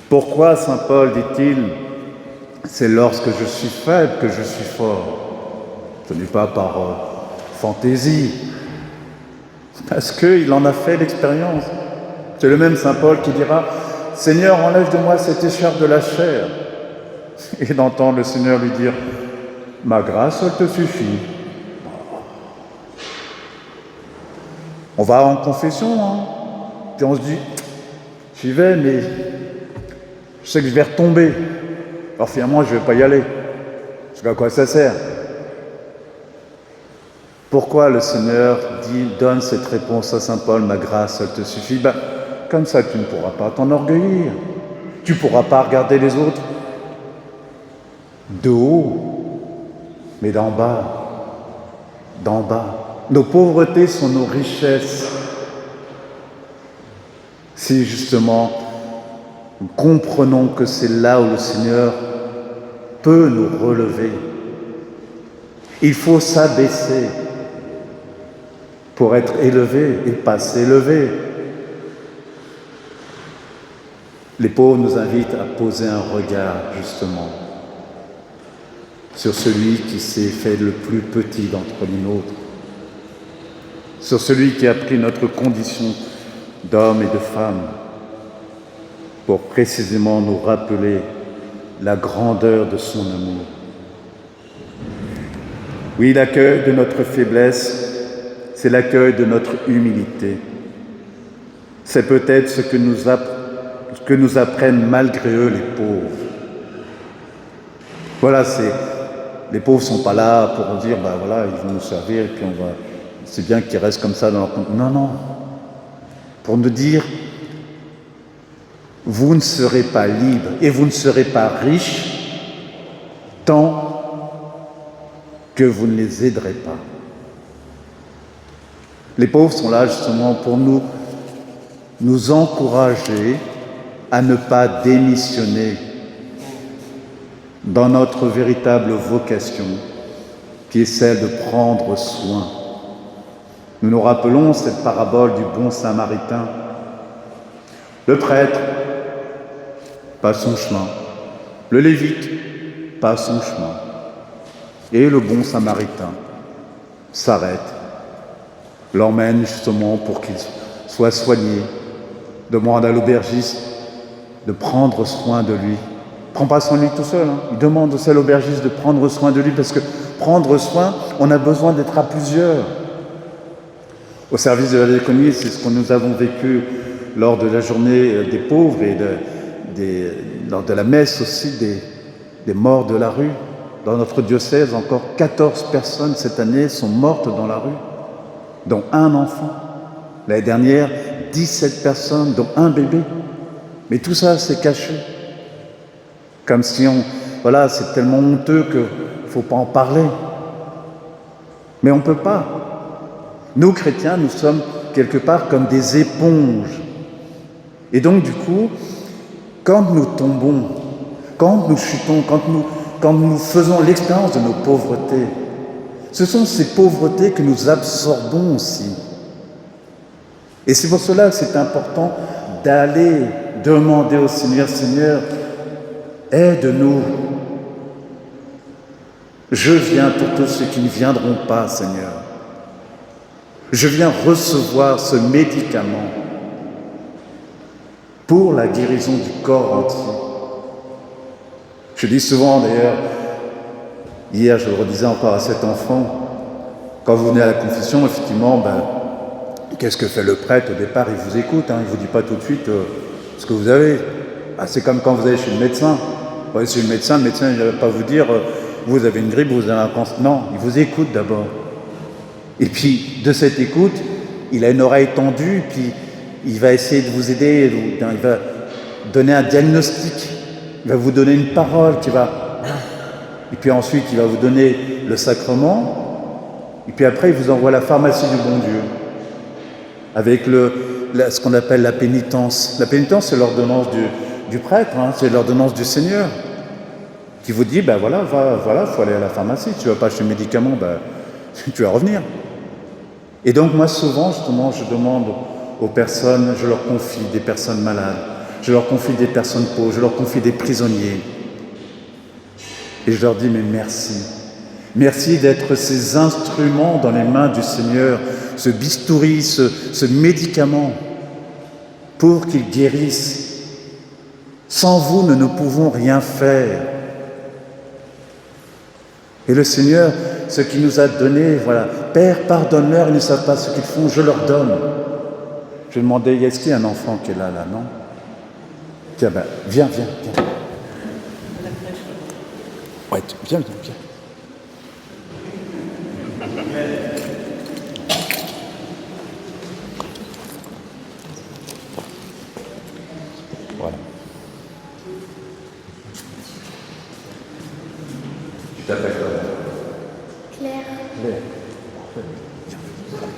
Pourquoi, saint Paul dit-il, c'est lorsque je suis faible que je suis fort. Ce n'est pas par fantaisie, parce qu'il en a fait l'expérience. C'est le même saint Paul qui dira « Seigneur, enlève de moi cette écharpe de la chair » et d'entendre le Seigneur lui dire « Ma grâce, elle te suffit ». On va en confession, puis on se dit « J'y vais, mais je sais que je vais retomber. Alors finalement, je ne vais pas y aller. Parce qu'à quoi ça sert ?» Pourquoi le Seigneur donne cette réponse à saint Paul, « Ma grâce, elle te suffit » comme ça, tu ne pourras pas t'enorgueillir. Tu ne pourras pas regarder les autres de haut, mais d'en bas. D'en bas. Nos pauvretés sont nos richesses. Si justement nous comprenons que c'est là où le Seigneur peut nous relever, il faut s'abaisser pour être élevé et pas s'élever. Les pauvres nous invitent à poser un regard, justement, sur celui qui s'est fait le plus petit d'entre les nôtres, sur celui qui a pris notre condition d'homme et de femme, pour précisément nous rappeler la grandeur de son amour. Oui, l'accueil de notre faiblesse, c'est l'accueil de notre humilité. C'est peut-être ce que nous apprennent malgré eux les pauvres. Voilà, les pauvres ne sont pas là pour dire, voilà, ils vont nous servir et puis c'est bien qu'ils restent comme ça dans leur compte. Non, non. Pour nous dire, vous ne serez pas libres et vous ne serez pas riches tant que vous ne les aiderez pas. Les pauvres sont là justement pour nous encourager à ne pas démissionner dans notre véritable vocation, qui est celle de prendre soin. Nous nous rappelons cette parabole du bon samaritain. Le prêtre passe son chemin, le lévite passe son chemin, et le bon samaritain s'arrête, l'emmène justement pour qu'il soit soigné, demande à l'aubergiste de prendre soin de lui. Il ne prend pas soin de lui tout seul, il demande aussi à l'aubergiste de prendre soin de lui, parce que prendre soin, on a besoin d'être à plusieurs. Au service de la diaconie, c'est ce que nous avons vécu lors de la journée des pauvres et lors de la messe aussi des morts de la rue. Dans notre diocèse, encore 14 personnes cette année sont mortes dans la rue, dont un enfant. L'année dernière, 17 personnes, dont un bébé. Mais tout ça, c'est caché. Comme si voilà, c'est tellement honteux qu'il ne faut pas en parler. Mais on ne peut pas. Nous, chrétiens, nous sommes quelque part comme des éponges. Et donc, du coup, quand nous tombons, quand nous chutons, quand nous faisons l'expérience de nos pauvretés, ce sont ces pauvretés que nous absorbons aussi. Et c'est pour cela que c'est important d'aller demander au Seigneur, Seigneur, aide-nous. Je viens pour tous ceux qui ne viendront pas, Seigneur. Je viens recevoir ce médicament pour la guérison du corps entier. Je dis souvent d'ailleurs, hier je le redisais encore à cet enfant, quand vous venez à la confession, effectivement, qu'est-ce que fait le prêtre au départ? Il vous écoute, il ne vous dit pas tout de suite ce que vous avez. C'est comme quand vous allez chez le médecin. Vous allez chez le médecin il ne va pas vous dire vous avez une grippe, vous avez un cancer. Non, il vous écoute d'abord. Et puis, de cette écoute, il a une oreille tendue, puis il va essayer de vous aider, il va donner un diagnostic, il va vous donner une parole et puis ensuite, il va vous donner le sacrement, et puis après, il vous envoie à la pharmacie du bon Dieu, avec ce qu'on appelle la pénitence. La pénitence, c'est l'ordonnance du prêtre, c'est l'ordonnance du Seigneur, qui vous dit, voilà, faut aller à la pharmacie, tu ne vas pas acheter le médicament, tu vas revenir. Et donc moi souvent justement je demande aux personnes, je leur confie des personnes malades, je leur confie des personnes pauvres, je leur confie des prisonniers. Et je leur dis mais merci. Merci d'être ces instruments dans les mains du Seigneur, ce bistouri, ce médicament pour qu'il guérisse. Sans vous, nous ne pouvons rien faire. Et le Seigneur, ce qu'il nous a donné, voilà, Père, pardonne-leur, ils ne savent pas ce qu'ils font, je leur donne. Je vais demander, est-ce qu'il y a un enfant qui est là, non? Tiens, viens. Ouais, viens. Voilà. Tu t'appelles comment? Claire. Claire.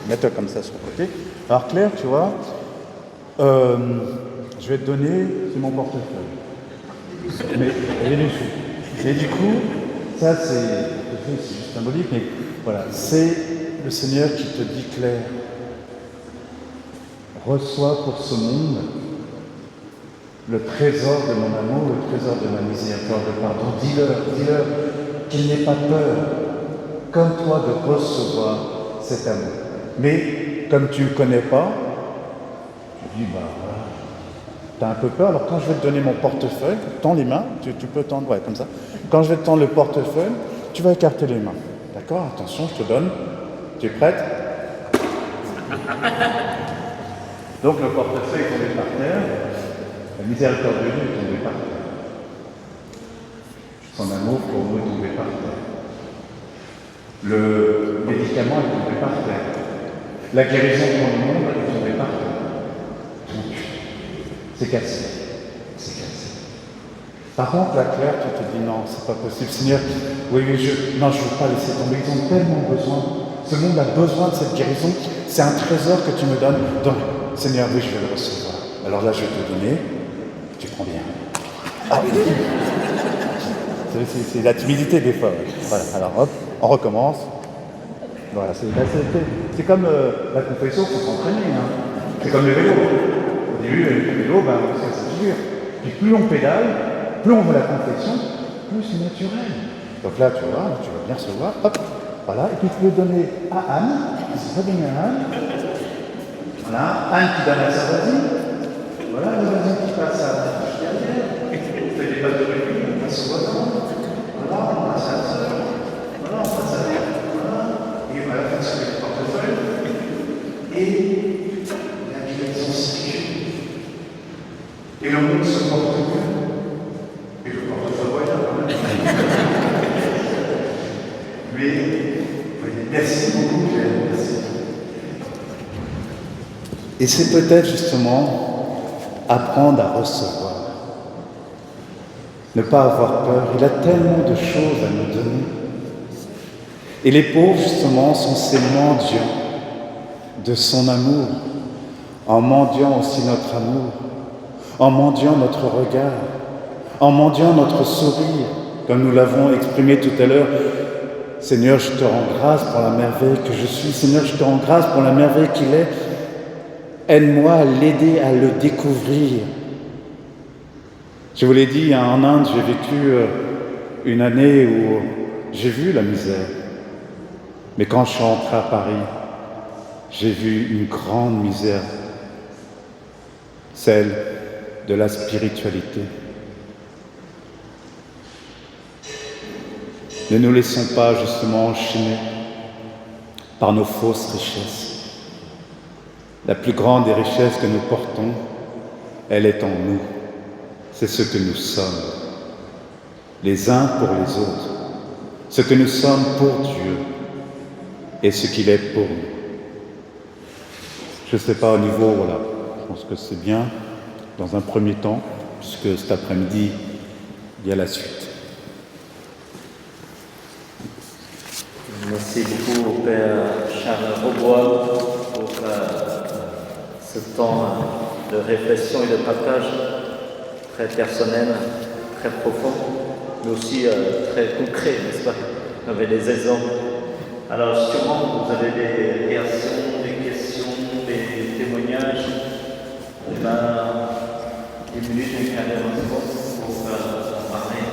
Mets-toi comme ça sur le côté. Alors Claire, tu vois, je vais te donner, c'est mon portefeuille. Mais il y a des sous. Et du coup, ça c'est juste symbolique, mais voilà, c'est le Seigneur qui te dit, Claire, reçois pour ce monde le trésor de mon amour, le trésor de ma miséricorde, de pardon. Dis-leur qu'il n'ait pas peur, comme toi, de recevoir cet amour. Mais comme tu ne le connais pas, je dis, tu as un peu peur, alors quand je vais te donner mon portefeuille, tends les mains, tu peux tendre, comme ça. Quand je vais te tendre le portefeuille, tu vas écarter les mains. D'accord? Attention, je te donne. Tu es prête? Donc le portefeuille est tombé par terre, la miséricorde de Dieu est tombée par terre. Son amour pour nous est tombé par terre. Le médicament est tombé par terre. La guérison pour le monde est tombée par terre. Donc, c'est cassé. Par contre, la Claire, tu te dis non, c'est pas possible. Seigneur, oui, je ne veux pas laisser tomber. Ils ont tellement besoin. Ce monde a besoin de cette guérison. C'est un trésor que tu me donnes. Donc, Seigneur, oui, je vais le recevoir. Alors là, je vais te donner. Tu prends bien. Ah oui. C'est la timidité des fois. Voilà, alors hop. On recommence. Voilà, c'est comme la confession, il faut s'entraîner. Hein. C'est comme le vélo. Au début, le vélo, c'est dur. Puis plus on pédale, plus on voit la confession, plus c'est naturel. Donc là, tu vas bien recevoir, hop, voilà, et puis tu peux donner à Anne, c'est ça donner à Anne. Voilà, Anne qui donne à sa voisine. Voilà, le voisin qui passe à la bouche derrière. On fait des pattes de rugby, on passe au voisin. Voilà, on passe à la sœur. Voilà, on passe à la voilà. Et à la fin, c'est le portefeuille. Et la direction circule. Et le monde se porte bien. Et le portefeuille, voilà. Mais, merci beaucoup, Claire. Merci. Et c'est peut-être justement apprendre à recevoir. Ne pas avoir peur. Il a tellement de choses à nous donner. Et les pauvres, justement, sont ces mendiants de son amour, en mendiant aussi notre amour, en mendiant notre regard, en mendiant notre sourire, comme nous l'avons exprimé tout à l'heure. Seigneur, je te rends grâce pour la merveille que je suis. Seigneur, je te rends grâce pour la merveille qu'il est. Aide-moi à l'aider à le découvrir. Je vous l'ai dit, en Inde, j'ai vécu une année où j'ai vu la misère. Mais quand je suis rentré à Paris, j'ai vu une grande misère, celle de la spiritualité. Ne nous laissons pas justement enchaîner par nos fausses richesses. La plus grande des richesses que nous portons, elle est en nous. C'est ce que nous sommes, les uns pour les autres, ce que nous sommes pour Dieu et ce qu'il est pour nous. Je ne sais pas au niveau, voilà, je pense que c'est bien dans un premier temps, puisque cet après-midi, il y a la suite. Merci beaucoup au Père Charles Robois pour ce temps de réflexion et de partage très personnel, très profond, mais aussi très concret, n'est-ce pas? Vous avez des exemples. Alors sûrement vous avez des réactions, des questions, des témoignages. On a 10 minutes, un quart d'heure pour en parler.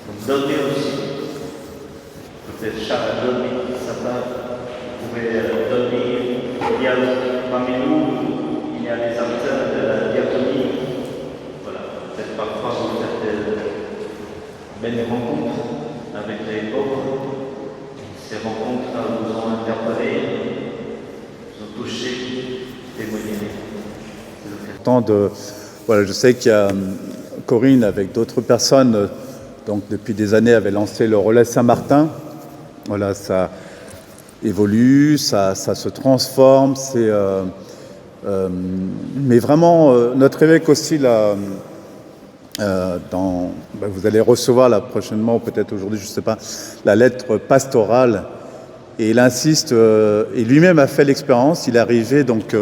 Donc dormez aussi. Peut-être Charles a dormi, ça va. Vous pouvez dormir. Il y a parmi nous, il y a les acteurs de la diaconie. Voilà, peut-être parfois vous faites de belles rencontres avec les pauvres. Ces rencontres vous ont interpellé, vous ont touché, témoigné. Voilà, je sais qu'il y a Corinne avec d'autres personnes, donc depuis des années, avait lancé le relais Saint-Martin. Voilà, ça évolue, ça se transforme. Mais vraiment, notre évêque aussi, là, vous allez recevoir là prochainement, peut-être aujourd'hui, je ne sais pas, la lettre pastorale. Et il insiste, et lui-même a fait l'expérience. Il est arrivé donc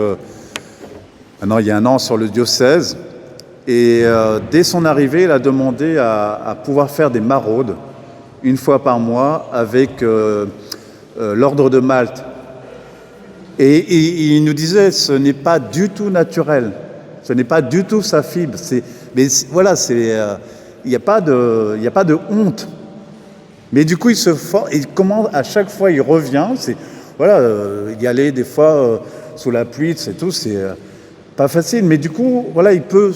maintenant il y a 1 an sur le diocèse. Et dès son arrivée, il a demandé à pouvoir faire des maraudes 1 fois par mois avec l'ordre de Malte. Et il nous disait, ce n'est pas du tout naturel, ce n'est pas du tout sa fibre. Il n'y a pas de honte. Mais du coup, il commence à chaque fois, il revient. Y aller des fois sous la pluie, c'est tout, c'est pas facile. Mais du coup, voilà, il peut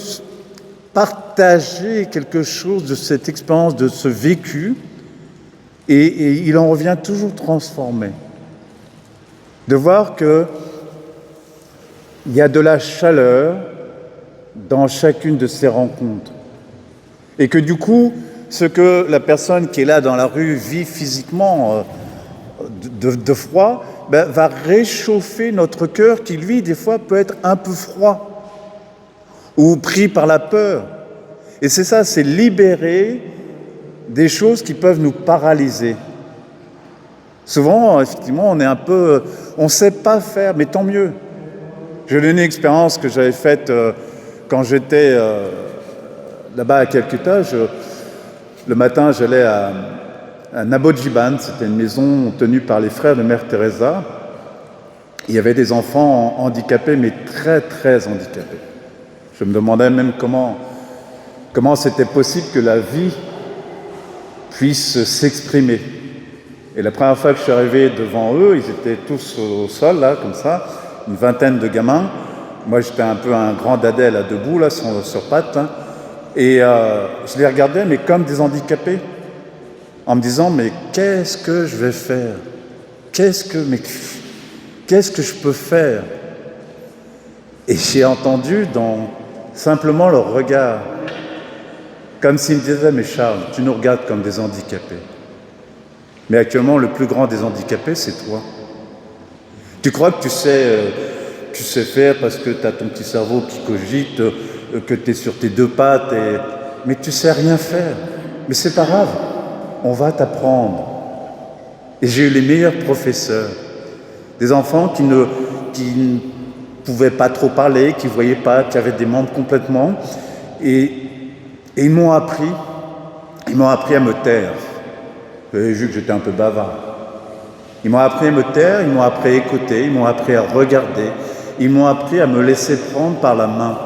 partager quelque chose de cette expérience, de ce vécu, et il en revient toujours transformé. De voir qu'il y a de la chaleur dans chacune de ces rencontres. Et que du coup, ce que la personne qui est là dans la rue vit physiquement de froid, va réchauffer notre cœur qui, lui, des fois, peut être un peu froid ou pris par la peur. Et c'est ça, c'est libérer des choses qui peuvent nous paralyser. Souvent, effectivement, on ne sait pas faire, mais tant mieux. J'ai donné une expérience que j'avais faite quand j'étais là-bas à Calcutta. Le matin, j'allais à Nabodjiban. C'était une maison tenue par les frères de Mère Teresa. Il y avait des enfants handicapés, mais très, très handicapés. Je me demandais même comment c'était possible que la vie puisse s'exprimer. Et la première fois que je suis arrivé devant eux, ils étaient tous au sol, là, comme ça, une vingtaine de gamins. Moi, j'étais un peu un grand dadais, là, debout, là, sur pattes. Hein. Et je les regardais, mais comme des handicapés, en me disant, mais qu'est-ce que je vais faire? Qu'est-ce que je peux faire? Et j'ai entendu simplement leur regard, comme s'ils me disaient, mais Charles, tu nous regardes comme des handicapés. Mais actuellement, le plus grand des handicapés, c'est toi. Tu crois que tu sais faire parce que tu as ton petit cerveau qui cogite, que tu es sur tes deux pattes, mais tu sais rien faire. Mais c'est pas grave, on va t'apprendre. Et j'ai eu les meilleurs professeurs, des enfants qui ne pouvaient pas trop parler, qui ne voyaient pas, qui avaient des membres complètement, et ils m'ont appris à me taire. Vous avez vu que j'étais un peu bavard. Ils m'ont appris à me taire, ils m'ont appris à écouter, ils m'ont appris à regarder, ils m'ont appris à me laisser prendre par la main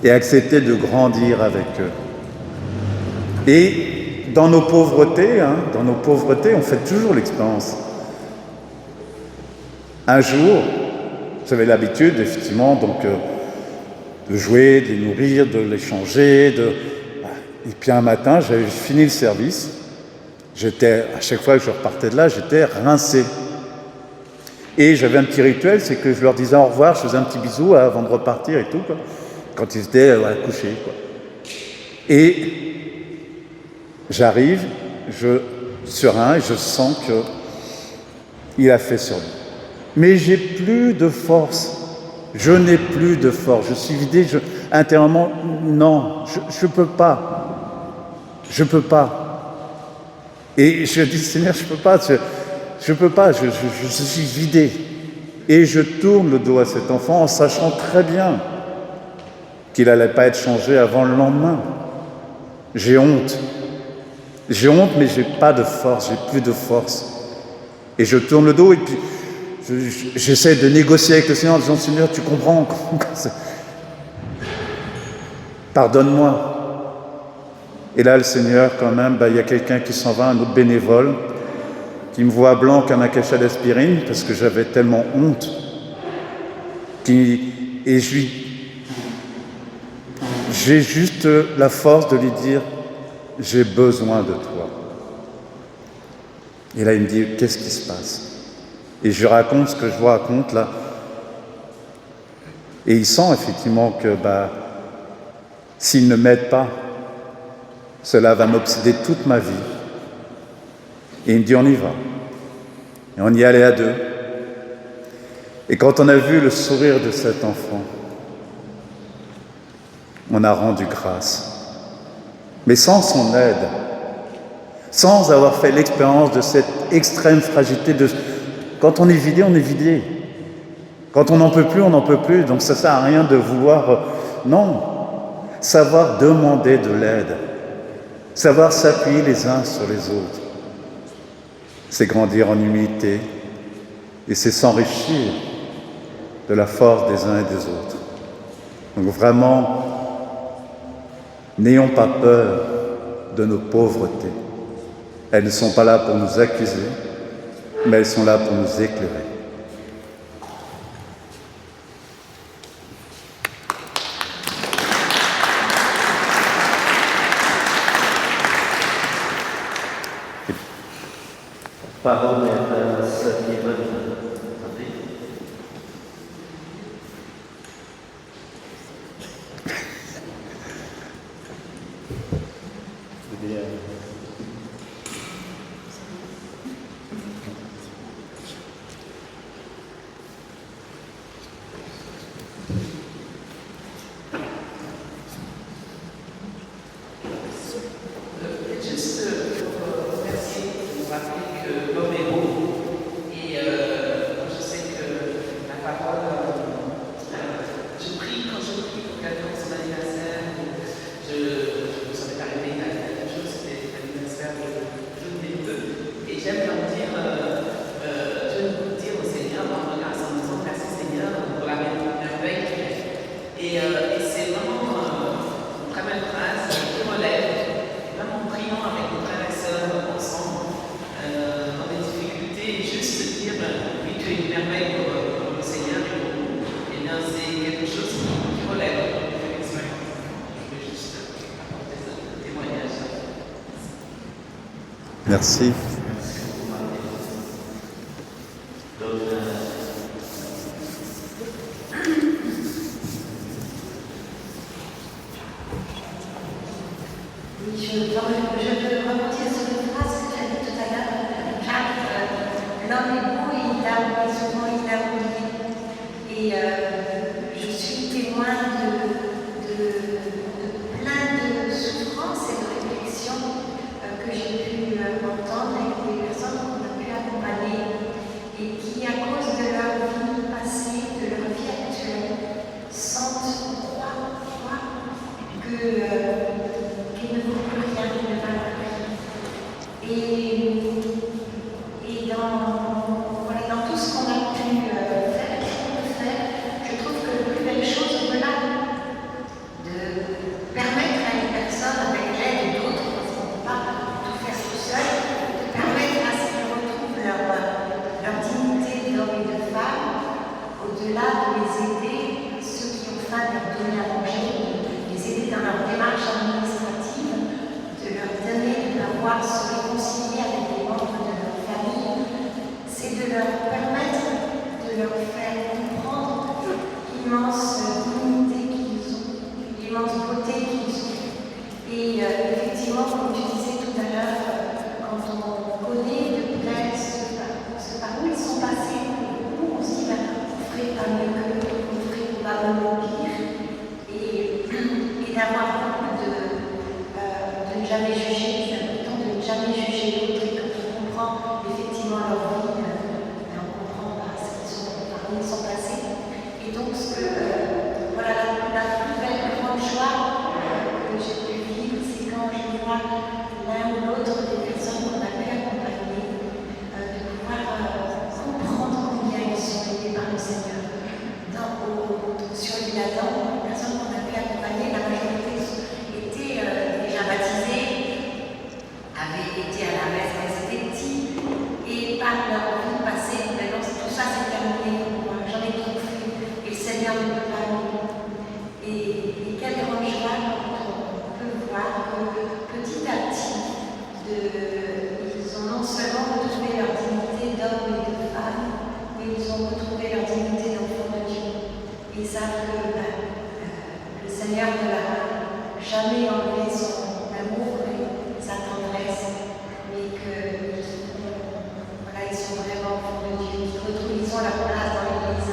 et accepter de grandir avec eux. Et dans nos pauvretés, on fait toujours l'expérience. Un jour, j'avais l'habitude, effectivement, de jouer, de les nourrir, de les changer. Et puis un matin, j'avais fini le service. À chaque fois que je repartais de là, j'étais rincé. Et j'avais un petit rituel, c'est que je leur disais au revoir, je faisais un petit bisou avant de repartir et tout, quoi, quand ils étaient couchés. Quoi. Et j'arrive, serein, et je sens qu'il a fait sur lui. Mais j'ai plus de force. Je n'ai plus de force. Je suis vidé, intérieurement, non, je ne peux pas. Je ne peux pas. Et je dis, Seigneur, je ne peux pas, je suis vidé. Et je tourne le dos à cet enfant en sachant très bien qu'il n'allait pas être changé avant le lendemain. J'ai honte. J'ai honte, mais je n'ai pas de force, j'ai plus de force. Et je tourne le dos et puis j'essaie de négocier avec le Seigneur en disant, Seigneur, tu comprends, pardonne-moi. Et là, le Seigneur, quand même, il y a quelqu'un qui s'en va, un autre bénévole, qui me voit blanc comme un cachet d'aspirine, parce que j'avais tellement honte. Et j'ai juste la force de lui dire, j'ai besoin de toi. Et là, il me dit, qu'est-ce qui se passe? Et je raconte ce que je vous raconte là. Et il sent effectivement que s'il ne m'aide pas, cela va m'obséder toute ma vie. Et il me dit, on y va. Et on y allait à deux. Et quand on a vu le sourire de cet enfant, on a rendu grâce. Mais sans son aide, sans avoir fait l'expérience de cette extrême fragilité quand on est vidé, on est vidé. Quand on n'en peut plus, on n'en peut plus. Donc ça ne sert à rien de vouloir... non. Savoir demander de l'aide. Savoir s'appuyer les uns sur les autres. C'est grandir en humilité. Et c'est s'enrichir de la force des uns et des autres. Donc vraiment, n'ayons pas peur de nos pauvretés. Elles ne sont pas là pour nous accuser, mais elles sont là pour nous éclairer. Parole est à ceux qui veulent parler. Juste pour remercier, pour rappeler que l'homme est beau et et juste dire oui, tu es une merveille pour le Seigneur et pour nous. Et bien, c'est quelque chose qui relève de l'expérience. Je vais juste apporter ce témoignage. Merci. Je veux rebondir sur une phrase que tu as dit tout à l'heure, Jacques. L'homme est beau et souvent il a oublié. Et je suis témoin de plein de souffrances et de réflexions que j'ai pu entendre avec des personnes qu'on a pu accompagner et qui, à cause de leur vie passée, de leur vie actuelle, sentent croire qu'il ne vaut plus rien, qu'il ne valent plus rien. Et dans tout ce qu'on a pu faire, je trouve que la plus belle chose, au-delà de permettre à une personne, avec l'aide d'autres, parce qu'on ne peut pas tout faire tout seul, de permettre à ce qu'ils retrouvent leur dignité d'homme et de femme, au-delà de les aider, ceux qui ont faim, de leur donner à manger, les aider dans leur démarche administrative, de leur donner, de pouvoir se réconcilier avec les membres de leur famille, c'est de leur permettre de leur faire comprendre l'immense dignité qu'ils ont, l'immense beauté qu'ils ont. Et effectivement, comme tu disais tout à l'heure, quand on connaît de près ce par où ils sont passés, on se dit, on ferait pas mieux qu'eux, on ferait probablement pire. Et d'avoir beaucoup de ne jamais juger, c'est important de ne jamais juger l'autre, et quand on comprend effectivement leur vie, on comprend par où ils sont passés. Et donc, voilà, la plus belle grande joie que j'ai pu vivre, c'est quand je vois l'un ou l'autre des personnes qu'on a pu accompagner, de pouvoir comprendre combien ils sont aidés par le Seigneur. Sur l'Isle-Adam, les personnes qu'on a pu accompagner, la majorité étaient déjà baptisées, avaient été à la messe quand ils étaient petits, et par leur vie passée, maintenant tout ça c'est terminé pour moi, j'en ai trop fait, et le Seigneur ne peut pas m'aider. Et quelle grande joie quand on peut voir que petit à petit, ils ont non seulement retrouvé leur dignité d'homme et de femme, mais ils ont retrouvé leur dignité d'enfant de Dieu. Ils savent que le Seigneur ne l'a jamais enlevé son amour et sa tendresse, mais qu'ils sont vraiment enfants de Dieu, qu'ils ont leur place dans l'Église.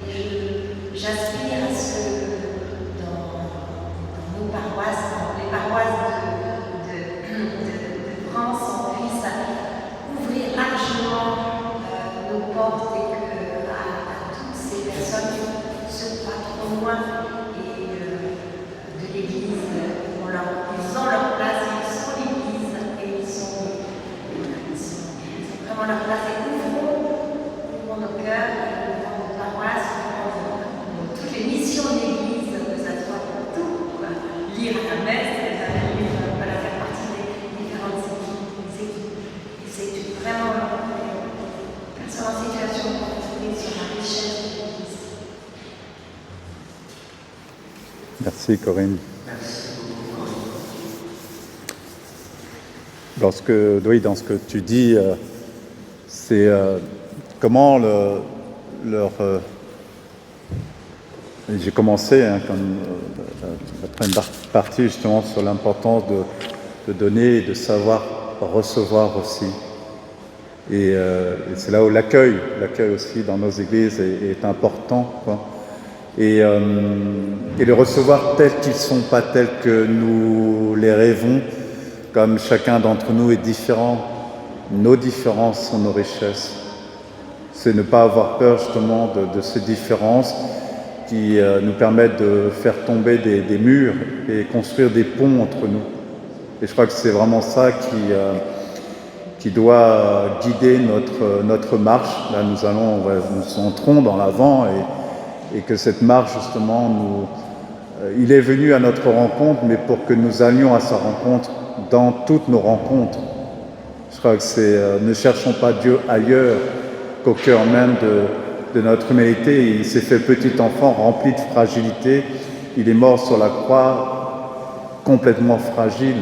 Et j'aspire à ce que dans nos paroisses, dans les paroisses de France, on puisse ouvrir largement nos portes et à toutes ces personnes pas trop loin et de l'Église. Ils ont leur place, ils sont l'Église et ils ont vraiment leur place. Et ouvrons nos cœurs, ouvrons nos paroisses, ouvrons toutes les missions de l'Église, que ça soit pour tout, lire à la messe, faire partie des différentes équipes. Et c'est vraiment personne en situation de retrouver sur la richesse de l'Église. Merci Corinne. Dans ce que tu dis, c'est comment j'ai commencé la première partie justement sur l'importance de donner et de savoir recevoir aussi. Et c'est là où l'accueil aussi dans nos églises est important, quoi. Et les recevoir tels qu'ils sont, pas tels que nous les rêvons, comme chacun d'entre nous est différent. Nos différences sont nos richesses. C'est ne pas avoir peur justement de ces différences qui nous permettent de faire tomber des murs et construire des ponts entre nous. Et je crois que c'est vraiment ça qui doit guider notre marche. Là, nous entrons dans l'avant et que cette marche, justement, il est venu à notre rencontre, mais pour que nous allions à sa rencontre dans toutes nos rencontres. Je crois que c'est ne cherchons pas Dieu ailleurs qu'au cœur même de notre humanité. Il s'est fait petit enfant rempli de fragilité. Il est mort sur la croix complètement fragile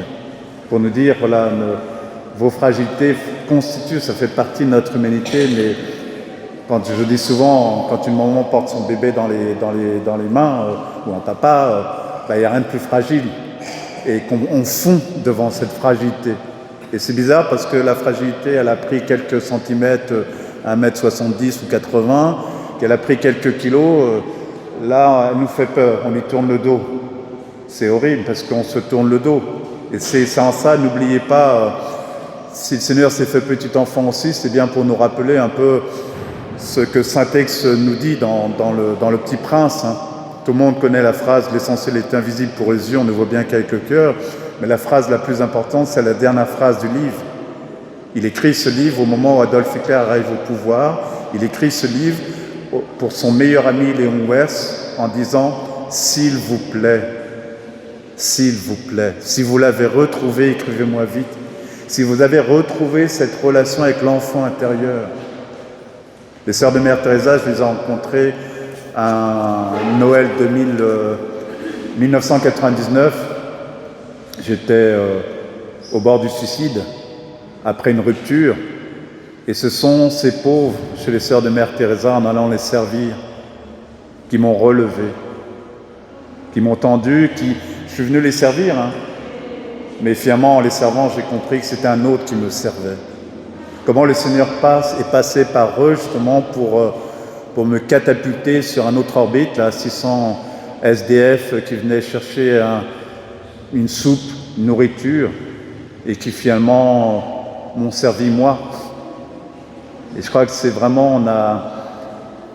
pour nous dire, voilà, vos fragilités constituent, ça fait partie de notre humanité, mais quand je dis souvent, quand une maman porte son bébé dans les mains ou un papa, il n'y a rien de plus fragile et qu'on fond devant cette fragilité. Et c'est bizarre parce que la fragilité, elle a pris quelques centimètres, 1m70 ou 80, qu'elle a pris quelques kilos, là, elle nous fait peur, on lui tourne le dos. C'est horrible parce qu'on se tourne le dos. Et c'est en ça, n'oubliez pas, si le Seigneur s'est fait petit enfant aussi, c'est bien pour nous rappeler un peu ce que Saint-Ex nous dit dans le Petit Prince. Hein. Tout le monde connaît la phrase « L'essentiel est invisible pour les yeux, on ne voit bien qu'avec le cœur ». Mais la phrase la plus importante, c'est la dernière phrase du livre. Il écrit ce livre au moment où Adolf Hitler arrive au pouvoir. Il écrit ce livre pour son meilleur ami Léon Wers en disant « S'il vous plaît, si vous l'avez retrouvé, écrivez-moi vite. Si vous avez retrouvé cette relation avec l'enfant intérieur. » Les sœurs de Mère Teresa, je les ai rencontrées à Noël 1999. J'étais au bord du suicide, après une rupture, et ce sont ces pauvres, chez les sœurs de Mère Teresa, en allant les servir, qui m'ont relevé, qui m'ont tendu, je suis venu les servir, hein. Mais finalement, en les servant, j'ai compris que c'était un autre qui me servait. Comment le Seigneur est passé par eux, justement, pour me catapulter sur un autre orbite, là, 600 SDF qui venaient chercher une soupe, une nourriture, et qui finalement m'ont servi moi. Et je crois que c'est vraiment,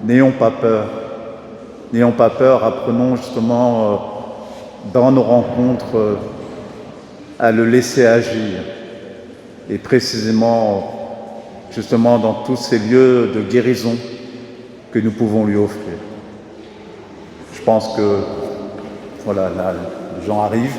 n'ayons pas peur, apprenons justement dans nos rencontres à le laisser agir, et précisément justement dans tous ces lieux de guérison que nous pouvons lui offrir. Je pense que voilà, là, les gens arrivent.